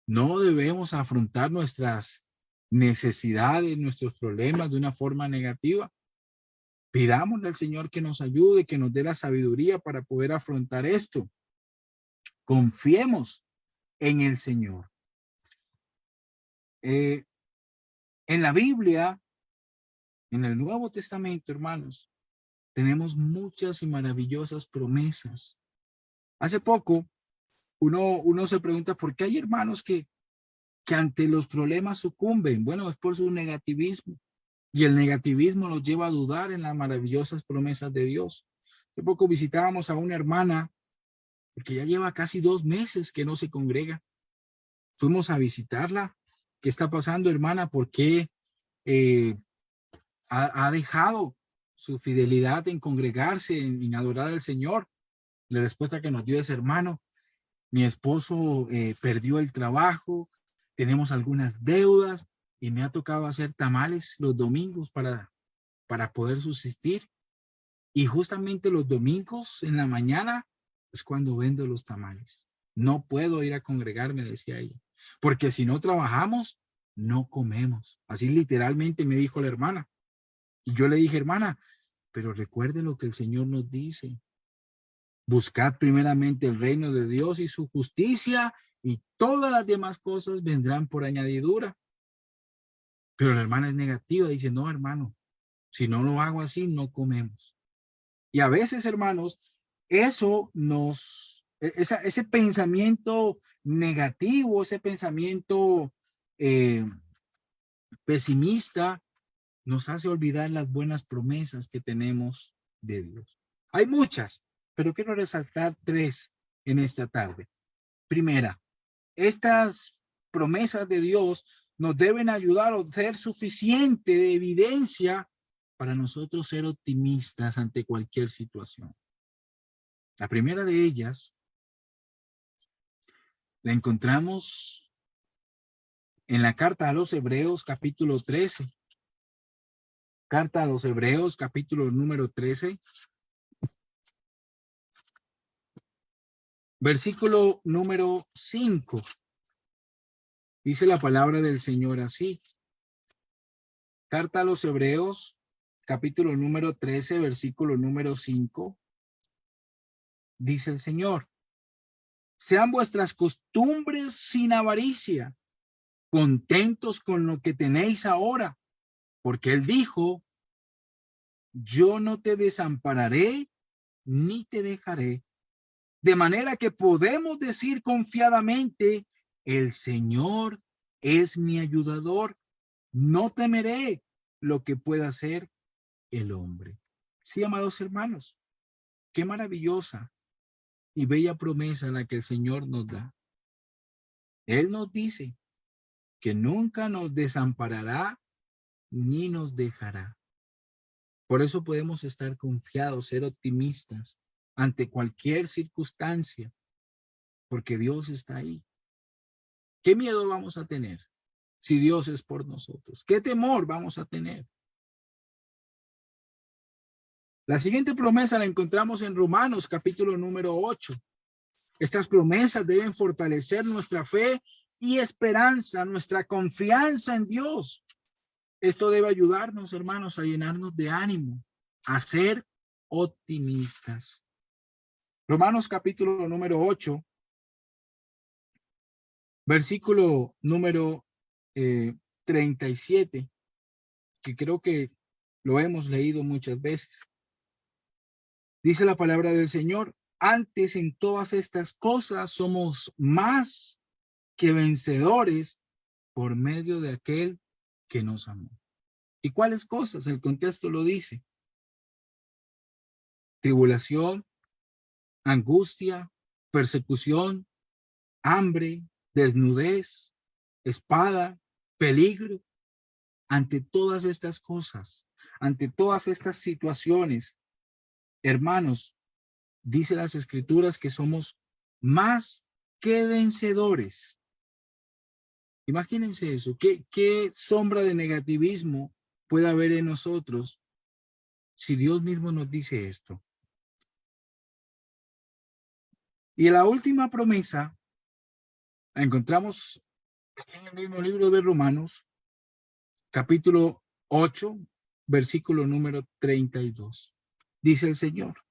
no debemos afrontar nuestras necesidades, nuestros problemas de una forma negativa. Pidámosle al Señor que nos ayude, que nos dé la sabiduría para poder afrontar esto. Confiemos en el Señor. En la Biblia, en el Nuevo Testamento, hermanos, tenemos muchas y maravillosas promesas. Hace poco, uno se pregunta por qué hay hermanos que ante los problemas sucumben. Bueno, es por su negativismo. Y el negativismo los lleva a dudar en las maravillosas promesas de Dios. Hace poco visitábamos a una hermana, porque ya lleva casi 2 meses que no se congrega. Fuimos a visitarla. ¿Qué está pasando, hermana? ¿Por qué ha dejado su fidelidad en congregarse, en adorar al Señor? La respuesta que nos dio ese hermano: mi esposo perdió el trabajo, tenemos algunas deudas y me ha tocado hacer tamales los domingos para poder subsistir. Y justamente los domingos en la mañana es cuando vendo los tamales. No puedo ir a congregarme, decía ella, porque si no trabajamos, no comemos. Así literalmente me dijo la hermana. Y yo le dije, hermana, pero recuerde lo que el Señor nos dice. Buscad primeramente el reino de Dios y su justicia, y todas las demás cosas vendrán por añadidura. Pero la hermana es negativa, dice, no, hermano, si no lo hago así, no comemos. Y a veces, hermanos, ese pensamiento negativo, ese pensamiento pesimista, nos hace olvidar las buenas promesas que tenemos de Dios. Hay muchas, pero quiero resaltar 3 en esta tarde. Primera, estas promesas de Dios nos deben ayudar a ser suficiente de evidencia para nosotros ser optimistas ante cualquier situación. La primera de ellas la encontramos en la carta a los Hebreos, capítulo 13. Carta a los Hebreos, capítulo número 13. Versículo número 5. Dice la palabra del Señor así. Carta a los Hebreos, capítulo número 13, versículo número 5. Dice el Señor: sean vuestras costumbres sin avaricia, contentos con lo que tenéis ahora, porque Él dijo, yo no te desampararé ni te dejaré. De manera que podemos decir confiadamente, el Señor es mi ayudador, no temeré lo que pueda hacer el hombre. Sí, amados hermanos, qué maravillosa y bella promesa la que el Señor nos da. Él nos dice que nunca nos desamparará ni nos dejará. Por eso podemos estar confiados, ser optimistas ante cualquier circunstancia, porque Dios está ahí. ¿Qué miedo vamos a tener si Dios es por nosotros? ¿Qué temor vamos a tener? La siguiente promesa la encontramos en Romanos, capítulo número 8. Estas promesas deben fortalecer nuestra fe y esperanza, nuestra confianza en Dios. Esto debe ayudarnos, hermanos, a llenarnos de ánimo, a ser optimistas. Romanos capítulo número 8, versículo número 37, que creo que lo hemos leído muchas veces. Dice la palabra del Señor: antes en todas estas cosas somos más que vencedores por medio de aquel que nos amó. ¿Y cuáles cosas? El contexto lo dice: tribulación, angustia, persecución, hambre, desnudez, espada, peligro. Ante todas estas cosas, ante todas estas situaciones, hermanos, dice las Escrituras que somos más que vencedores. Imagínense eso. ¿Qué sombra de negativismo puede haber en nosotros si Dios mismo nos dice esto? Y la última promesa la encontramos aquí en el mismo libro de Romanos, capítulo 8, versículo número 32. Dice el Señor: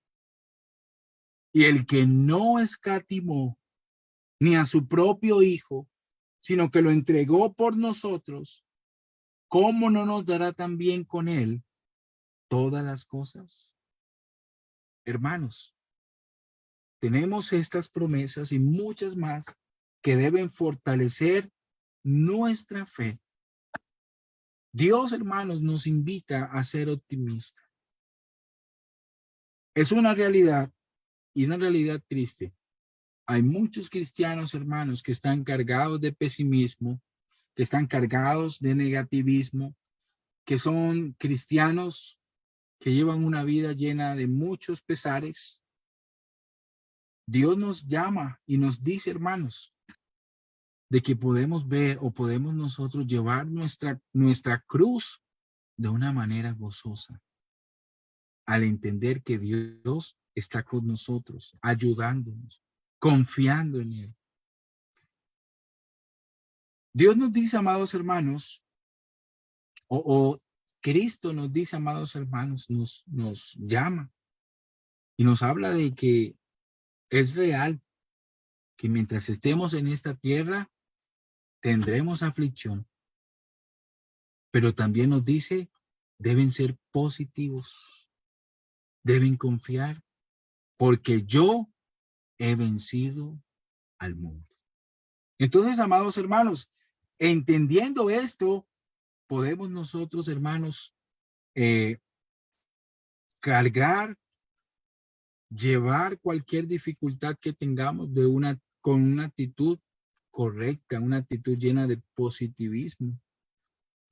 y el que no escatimó ni a su propio Hijo, sino que lo entregó por nosotros, ¿cómo no nos dará también con él todas las cosas? Hermanos, tenemos estas promesas y muchas más que deben fortalecer nuestra fe. Dios, hermanos, nos invita a ser optimistas. Es una realidad, y una realidad triste. Hay muchos cristianos, hermanos, que están cargados de pesimismo, que están cargados de negativismo, que son cristianos que llevan una vida llena de muchos pesares. Dios nos llama y nos dice, hermanos, de que podemos ver o podemos nosotros llevar nuestra cruz de una manera gozosa, al entender que Dios está con nosotros, ayudándonos, confiando en Él. Dios nos dice, amados hermanos, o Cristo nos dice, amados hermanos, nos llama y nos habla de que es real que mientras estemos en esta tierra tendremos aflicción, pero también nos dice, deben ser positivos, deben confiar, porque yo he vencido al mundo. Entonces, amados hermanos, entendiendo esto, podemos nosotros, hermanos, cargar, llevar cualquier dificultad que tengamos con una actitud correcta, una actitud llena de positivismo.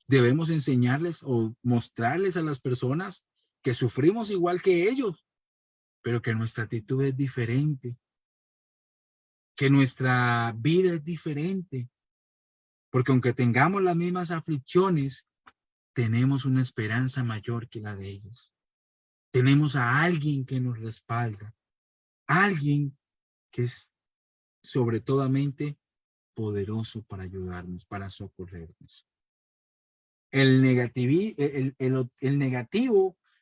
Debemos enseñarles o mostrarles a las personas que sufrimos igual que ellos, pero que nuestra actitud es diferente, que nuestra vida es diferente, porque aunque tengamos las mismas aflicciones, tenemos una esperanza mayor que la de ellos. Tenemos a alguien que nos respalda, alguien que es sobre todo poderoso para ayudarnos, para socorrernos. El negativo,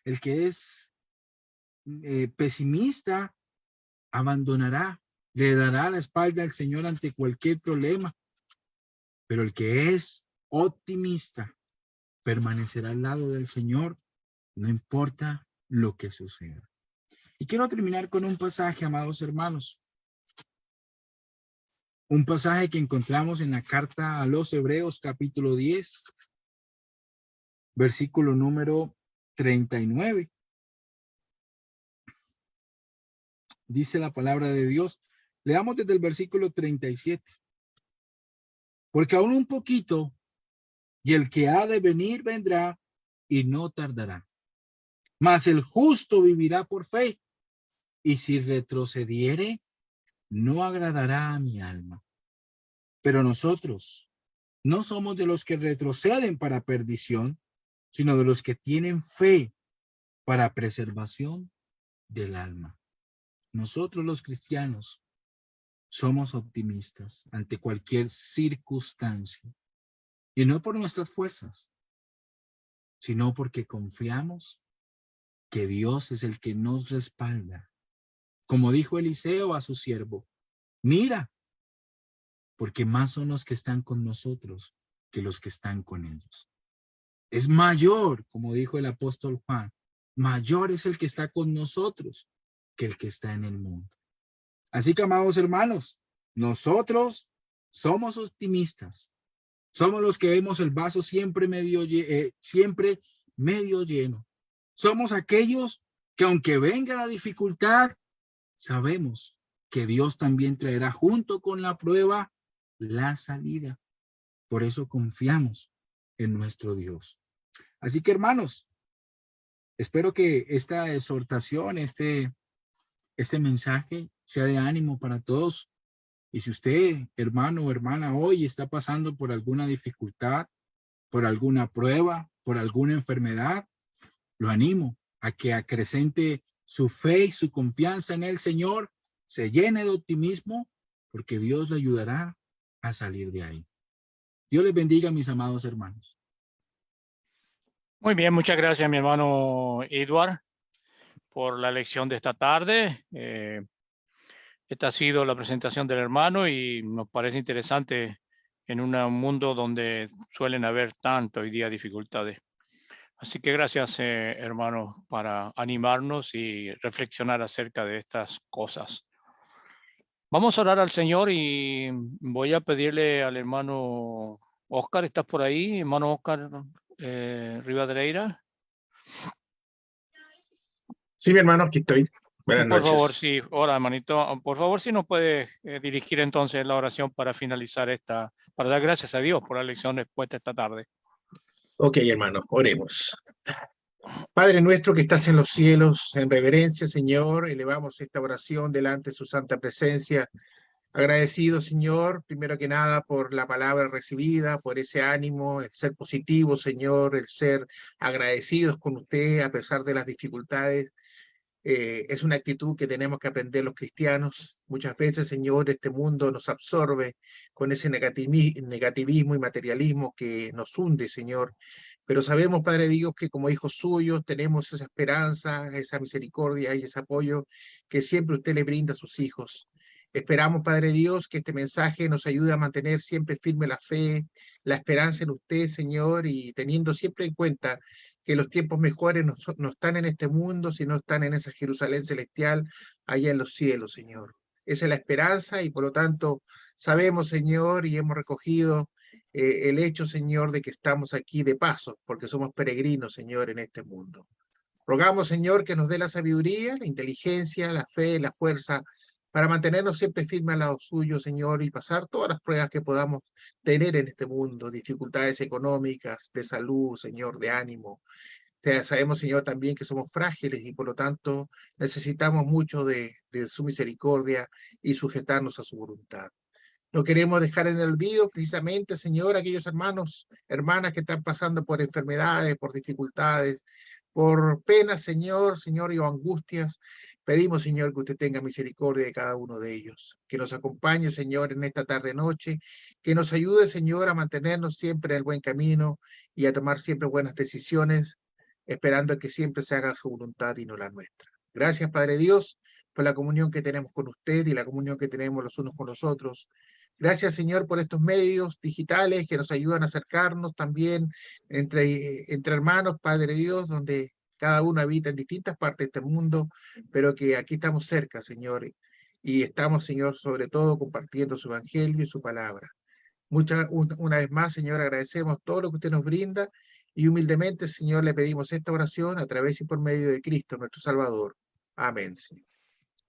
el que es pesimista, abandonará, le dará la espalda al Señor ante cualquier problema. Pero el que es optimista permanecerá al lado del Señor, no importa lo que suceda. Y quiero terminar con un pasaje, amados hermanos. Un pasaje que encontramos en la carta a los Hebreos, capítulo 10, versículo número 39. Dice la palabra de Dios. Leamos desde el versículo 37. Porque aún un poquito, y el que ha de venir vendrá y no tardará. Mas el justo vivirá por fe, y si retrocediere, no agradará a mi alma. Pero nosotros no somos de los que retroceden para perdición, sino de los que tienen fe para preservación del alma. Nosotros los cristianos somos optimistas ante cualquier circunstancia, y no por nuestras fuerzas, sino porque confiamos que Dios es el que nos respalda. Como dijo Eliseo a su siervo, mira, porque más son los que están con nosotros que los que están con ellos. Es mayor, como dijo el apóstol Juan, mayor es el que está con nosotros que el que está en el mundo. Así que, amados hermanos, nosotros somos optimistas. Somos los que vemos el vaso siempre medio lleno. Somos aquellos que aunque venga la dificultad, sabemos que Dios también traerá junto con la prueba la salida. Por eso confiamos en nuestro Dios. Así que, hermanos, espero que esta exhortación, este mensaje sea de ánimo para todos. Y si usted, hermano o hermana, hoy está pasando por alguna dificultad, por alguna prueba, por alguna enfermedad, lo animo a que acrecente su fe y su confianza en el Señor, se llene de optimismo, porque Dios le ayudará a salir de ahí. Dios les bendiga, mis amados hermanos. Muy bien, muchas gracias, mi hermano Edward, por la lección de esta tarde. Esta ha sido la presentación del hermano y nos parece interesante en un mundo donde suelen haber tanto hoy día dificultades. Así que gracias, hermano, para animarnos y reflexionar acerca de estas cosas. Vamos a orar al Señor y voy a pedirle al hermano Oscar, ¿estás por ahí? Hermano Oscar Rivadereira. Sí, mi hermano, aquí estoy. Buenas Por favor, noches. sí. Hola, hermanito. Por favor, si nos puede dirigir entonces la oración para finalizar para dar gracias a Dios por la lección expuesta esta tarde. Ok, hermano, oremos. Padre nuestro que estás en los cielos, en reverencia, Señor, elevamos esta oración delante de su santa presencia. Agradecido, Señor, primero que nada por la palabra recibida, por ese ánimo, el ser positivo, Señor, el ser agradecidos con usted a pesar de las dificultades. Es una actitud que tenemos que aprender los cristianos. Muchas veces, Señor, este mundo nos absorbe con ese negativismo y materialismo que nos hunde, Señor. Pero sabemos, Padre Dios, que como hijos suyos tenemos esa esperanza, esa misericordia y ese apoyo que siempre usted le brinda a sus hijos. Esperamos, Padre Dios, que este mensaje nos ayude a mantener siempre firme la fe, la esperanza en usted, Señor, y teniendo siempre en cuenta que los tiempos mejores no están en este mundo, sino están en esa Jerusalén celestial, allá en los cielos, Señor. Esa es la esperanza y por lo tanto sabemos, Señor, y hemos recogido el hecho, Señor, de que estamos aquí de paso, porque somos peregrinos, Señor, en este mundo. Rogamos, Señor, que nos dé la sabiduría, la inteligencia, la fe, la fuerza, para mantenernos siempre firmes al lado suyo, Señor, y pasar todas las pruebas que podamos tener en este mundo, dificultades económicas, de salud, Señor, de ánimo. Sabemos, Señor, también que somos frágiles y por lo tanto necesitamos mucho de su misericordia y sujetarnos a su voluntad. No queremos dejar en el olvido precisamente, Señor, aquellos hermanos, hermanas que están pasando por enfermedades, por dificultades, por penas, Señor, y angustias. Pedimos, Señor, que usted tenga misericordia de cada uno de ellos, que nos acompañe, Señor, en esta tarde-noche, que nos ayude, Señor, a mantenernos siempre en el buen camino y a tomar siempre buenas decisiones, esperando que siempre se haga su voluntad y no la nuestra. Gracias, Padre Dios, por la comunión que tenemos con usted y la comunión que tenemos los unos con los otros. Gracias, Señor, por estos medios digitales que nos ayudan a acercarnos también entre hermanos, Padre Dios, donde cada uno habita en distintas partes de este mundo, pero que aquí estamos cerca, Señor, y estamos, Señor, sobre todo compartiendo su evangelio y su palabra. Una vez más, Señor, agradecemos todo lo que usted nos brinda y humildemente, Señor, le pedimos esta oración a través y por medio de Cristo, nuestro Salvador. Amén, Señor.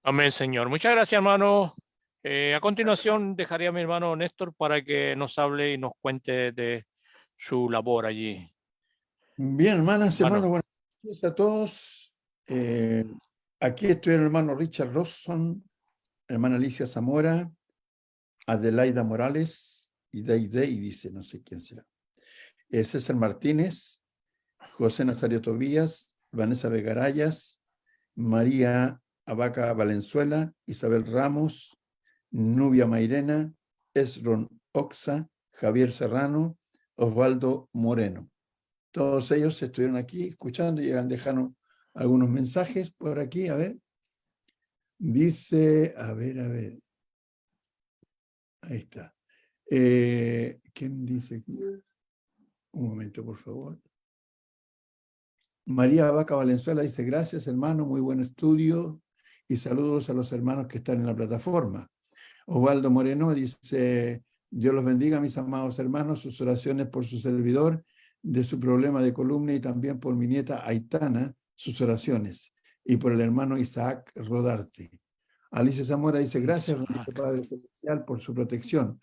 Amén, Señor. Muchas gracias, hermano. A continuación, dejaré a mi hermano Néstor para que nos hable y nos cuente de su labor allí. Bien, hermanas, Hermano. hermanos, buenas noches a todos. Aquí estoy el hermano Richard Rosson, hermana Alicia Zamora, Adelaida Morales y Day, dice, no sé quién será. César Martínez, José Nazario Tobías, Vanessa Vegarayas, María Abaca Valenzuela, Isabel Ramos, Nubia Mairena, Esron Oxa, Javier Serrano, Osvaldo Moreno. Todos ellos estuvieron aquí escuchando y dejaron algunos mensajes por aquí, a ver. Dice, a ver. Ahí está. ¿Quién dice aquí? Un momento, por favor. María Vaca Valenzuela dice, gracias hermano, muy buen estudio y saludos a los hermanos que están en la plataforma. Osvaldo Moreno dice, Dios los bendiga, mis amados hermanos, sus oraciones por su servidor, de su problema de columna y también por mi nieta Aitana, sus oraciones, y por el hermano Isaac Rodarte. Alicia Zamora dice, gracias, bendito Padre Celestial, por su protección,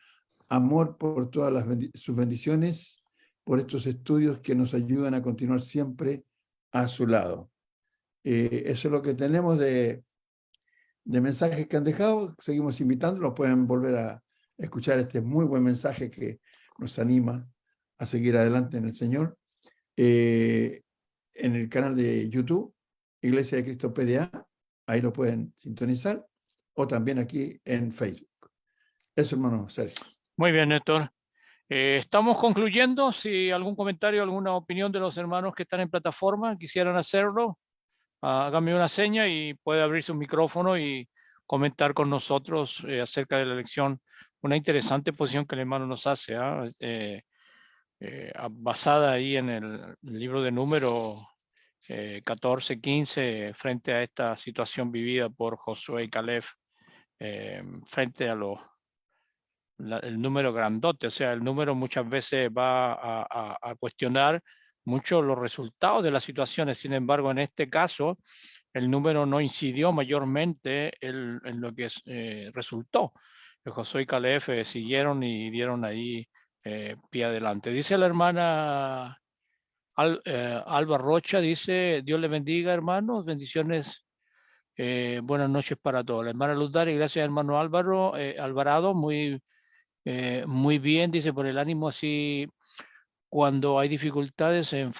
amor por todas sus bendiciones, por estos estudios que nos ayudan a continuar siempre a su lado. Eso es lo que tenemos de mensajes que han dejado. Seguimos invitándolos, pueden volver a escuchar este muy buen mensaje que nos anima a seguir adelante en el Señor. En el canal de YouTube, Iglesia de Cristo PDA, ahí lo pueden sintonizar, o también aquí en Facebook. Eso, hermano Sergio. Muy bien, Néstor. Estamos concluyendo. Si algún comentario, alguna opinión de los hermanos que están en plataforma quisieran hacerlo, háganme una seña y puede abrir su micrófono y comentar con nosotros acerca de la lección. Una interesante posición que el hermano nos hace, basada ahí en el libro de Números 14, 15, frente a esta situación vivida por Josué y Caleb, frente a el número grandote. O sea, el número muchas veces va a cuestionar mucho los resultados de las situaciones. Sin embargo, en este caso, el número no incidió mayormente en lo que resultó. Josué y Caleb siguieron y dieron ahí pie adelante. Dice la hermana Alba Rocha, dice, Dios le bendiga, hermanos, bendiciones, buenas noches para todos. La hermana Luz Dari, gracias, hermano Alvarado, muy bien, dice, por el ánimo, así cuando hay dificultades en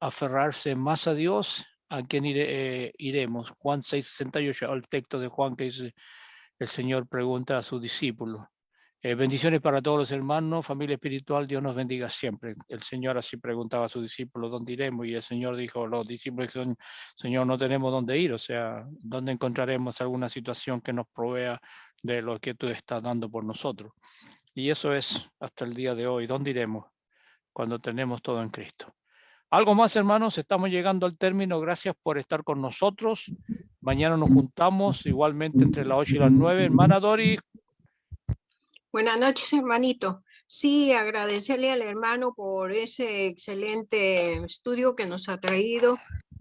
aferrarse más a Dios, ¿a quién iremos? Juan 6:68, el texto de Juan que dice, el Señor pregunta a sus discípulos. Bendiciones para todos los hermanos, familia espiritual, Dios nos bendiga siempre. El Señor así preguntaba a sus discípulos, ¿dónde iremos? Y el Señor dijo, los discípulos, Señor, no tenemos dónde ir, o sea, ¿dónde encontraremos alguna situación que nos provea de lo que tú estás dando por nosotros? Y eso es hasta el día de hoy, ¿dónde iremos cuando tenemos todo en Cristo? Algo más, hermanos, estamos llegando al término. Gracias por estar con nosotros. Mañana nos juntamos igualmente entre las 8 y las 9. Hermana Dori. Buenas noches, hermanito. Sí, agradecerle al hermano por ese excelente estudio que nos ha traído.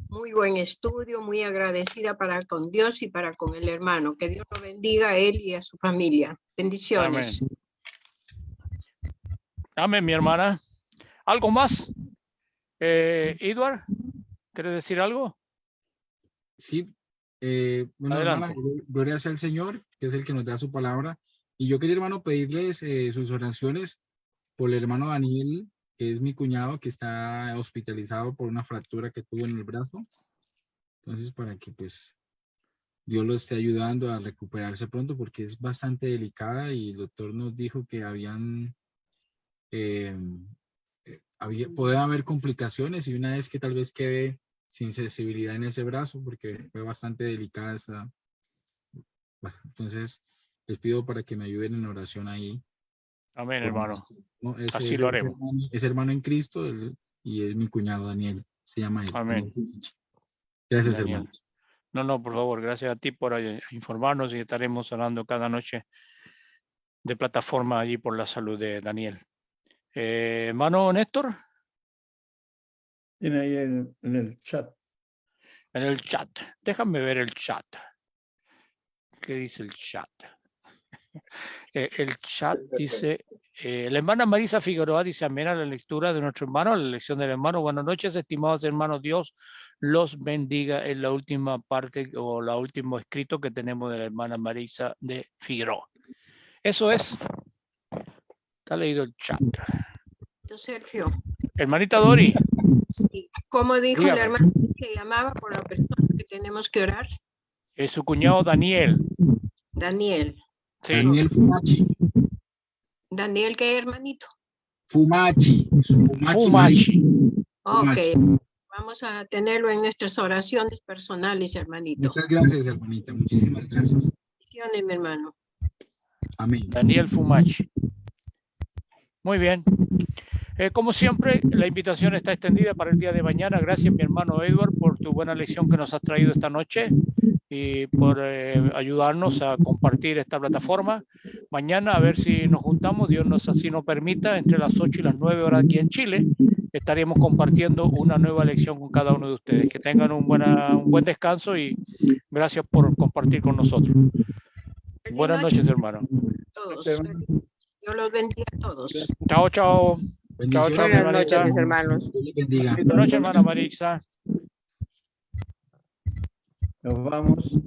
Muy buen estudio, muy agradecida para con Dios y para con el hermano. Que Dios lo bendiga a él y a su familia. Bendiciones. Amén. Amén, mi hermana. ¿Algo más? Edward, ¿quieres decir algo? Sí. Bueno, Adelante. hermana, gloria sea al Señor, que es el que nos da su palabra. Y yo quería, hermano, pedirles sus oraciones por el hermano Daniel, que es mi cuñado, que está hospitalizado por una fractura que tuvo en el brazo. Entonces, para que pues Dios lo esté ayudando a recuperarse pronto, porque es bastante delicada y el doctor nos dijo que pueden haber complicaciones y una vez que tal vez quede sin sensibilidad en ese brazo, porque fue bastante delicada esa. Bueno, entonces les pido para que me ayuden en oración ahí. Amén, hermano. No, Así lo haremos. Es hermano en Cristo y es mi cuñado Daniel. Se llama él. Amén. Gracias, Daniel. hermanos. No, por favor, gracias a ti por informarnos y estaremos hablando cada noche de plataforma allí por la salud de Daniel. Hermano Néstor. Tiene ahí en el chat. En el chat. Déjame ver el chat. ¿Qué dice el chat? El chat dice, la hermana Marisa Figueroa dice, amén a la lectura de nuestro hermano, a la lección del hermano. Buenas noches, estimados hermanos, Dios los bendiga. En la última parte o la último escrito que tenemos de la hermana Marisa de Figueroa. Eso es. Está leído el chat. Sergio. Hermanita Dori. Sí. ¿Cómo dijo Dígame. el hermano que llamaba por la persona que tenemos que orar? Es su cuñado Daniel. Daniel. Sí. Daniel Fumachi. ¿Daniel qué, hermanito? Fumachi. Fumachi. Ok. Vamos a tenerlo en nuestras oraciones personales, hermanito. Muchas gracias, hermanita. Muchísimas gracias. Bendiciones, mi hermano. Amén. Daniel Fumachi. Muy bien. Como siempre, la invitación está extendida para el día de mañana. Gracias, mi hermano Edward, por tu buena lección que nos has traído esta noche y por ayudarnos a compartir esta plataforma. Mañana, a ver si nos juntamos, Dios nos así nos permita, entre las 8 y las 9 horas aquí en Chile, estaremos compartiendo una nueva lección con cada uno de ustedes. Que tengan un buen descanso y gracias por compartir con nosotros. Buenas noches, hermano. Todos. Dios los bendiga a todos. Chao, chao. Chao, chao, mi Buenas noches, hermanita. mis hermanos. Dios les bendiga. Buenas noches, hermana Marisa. Nos vamos.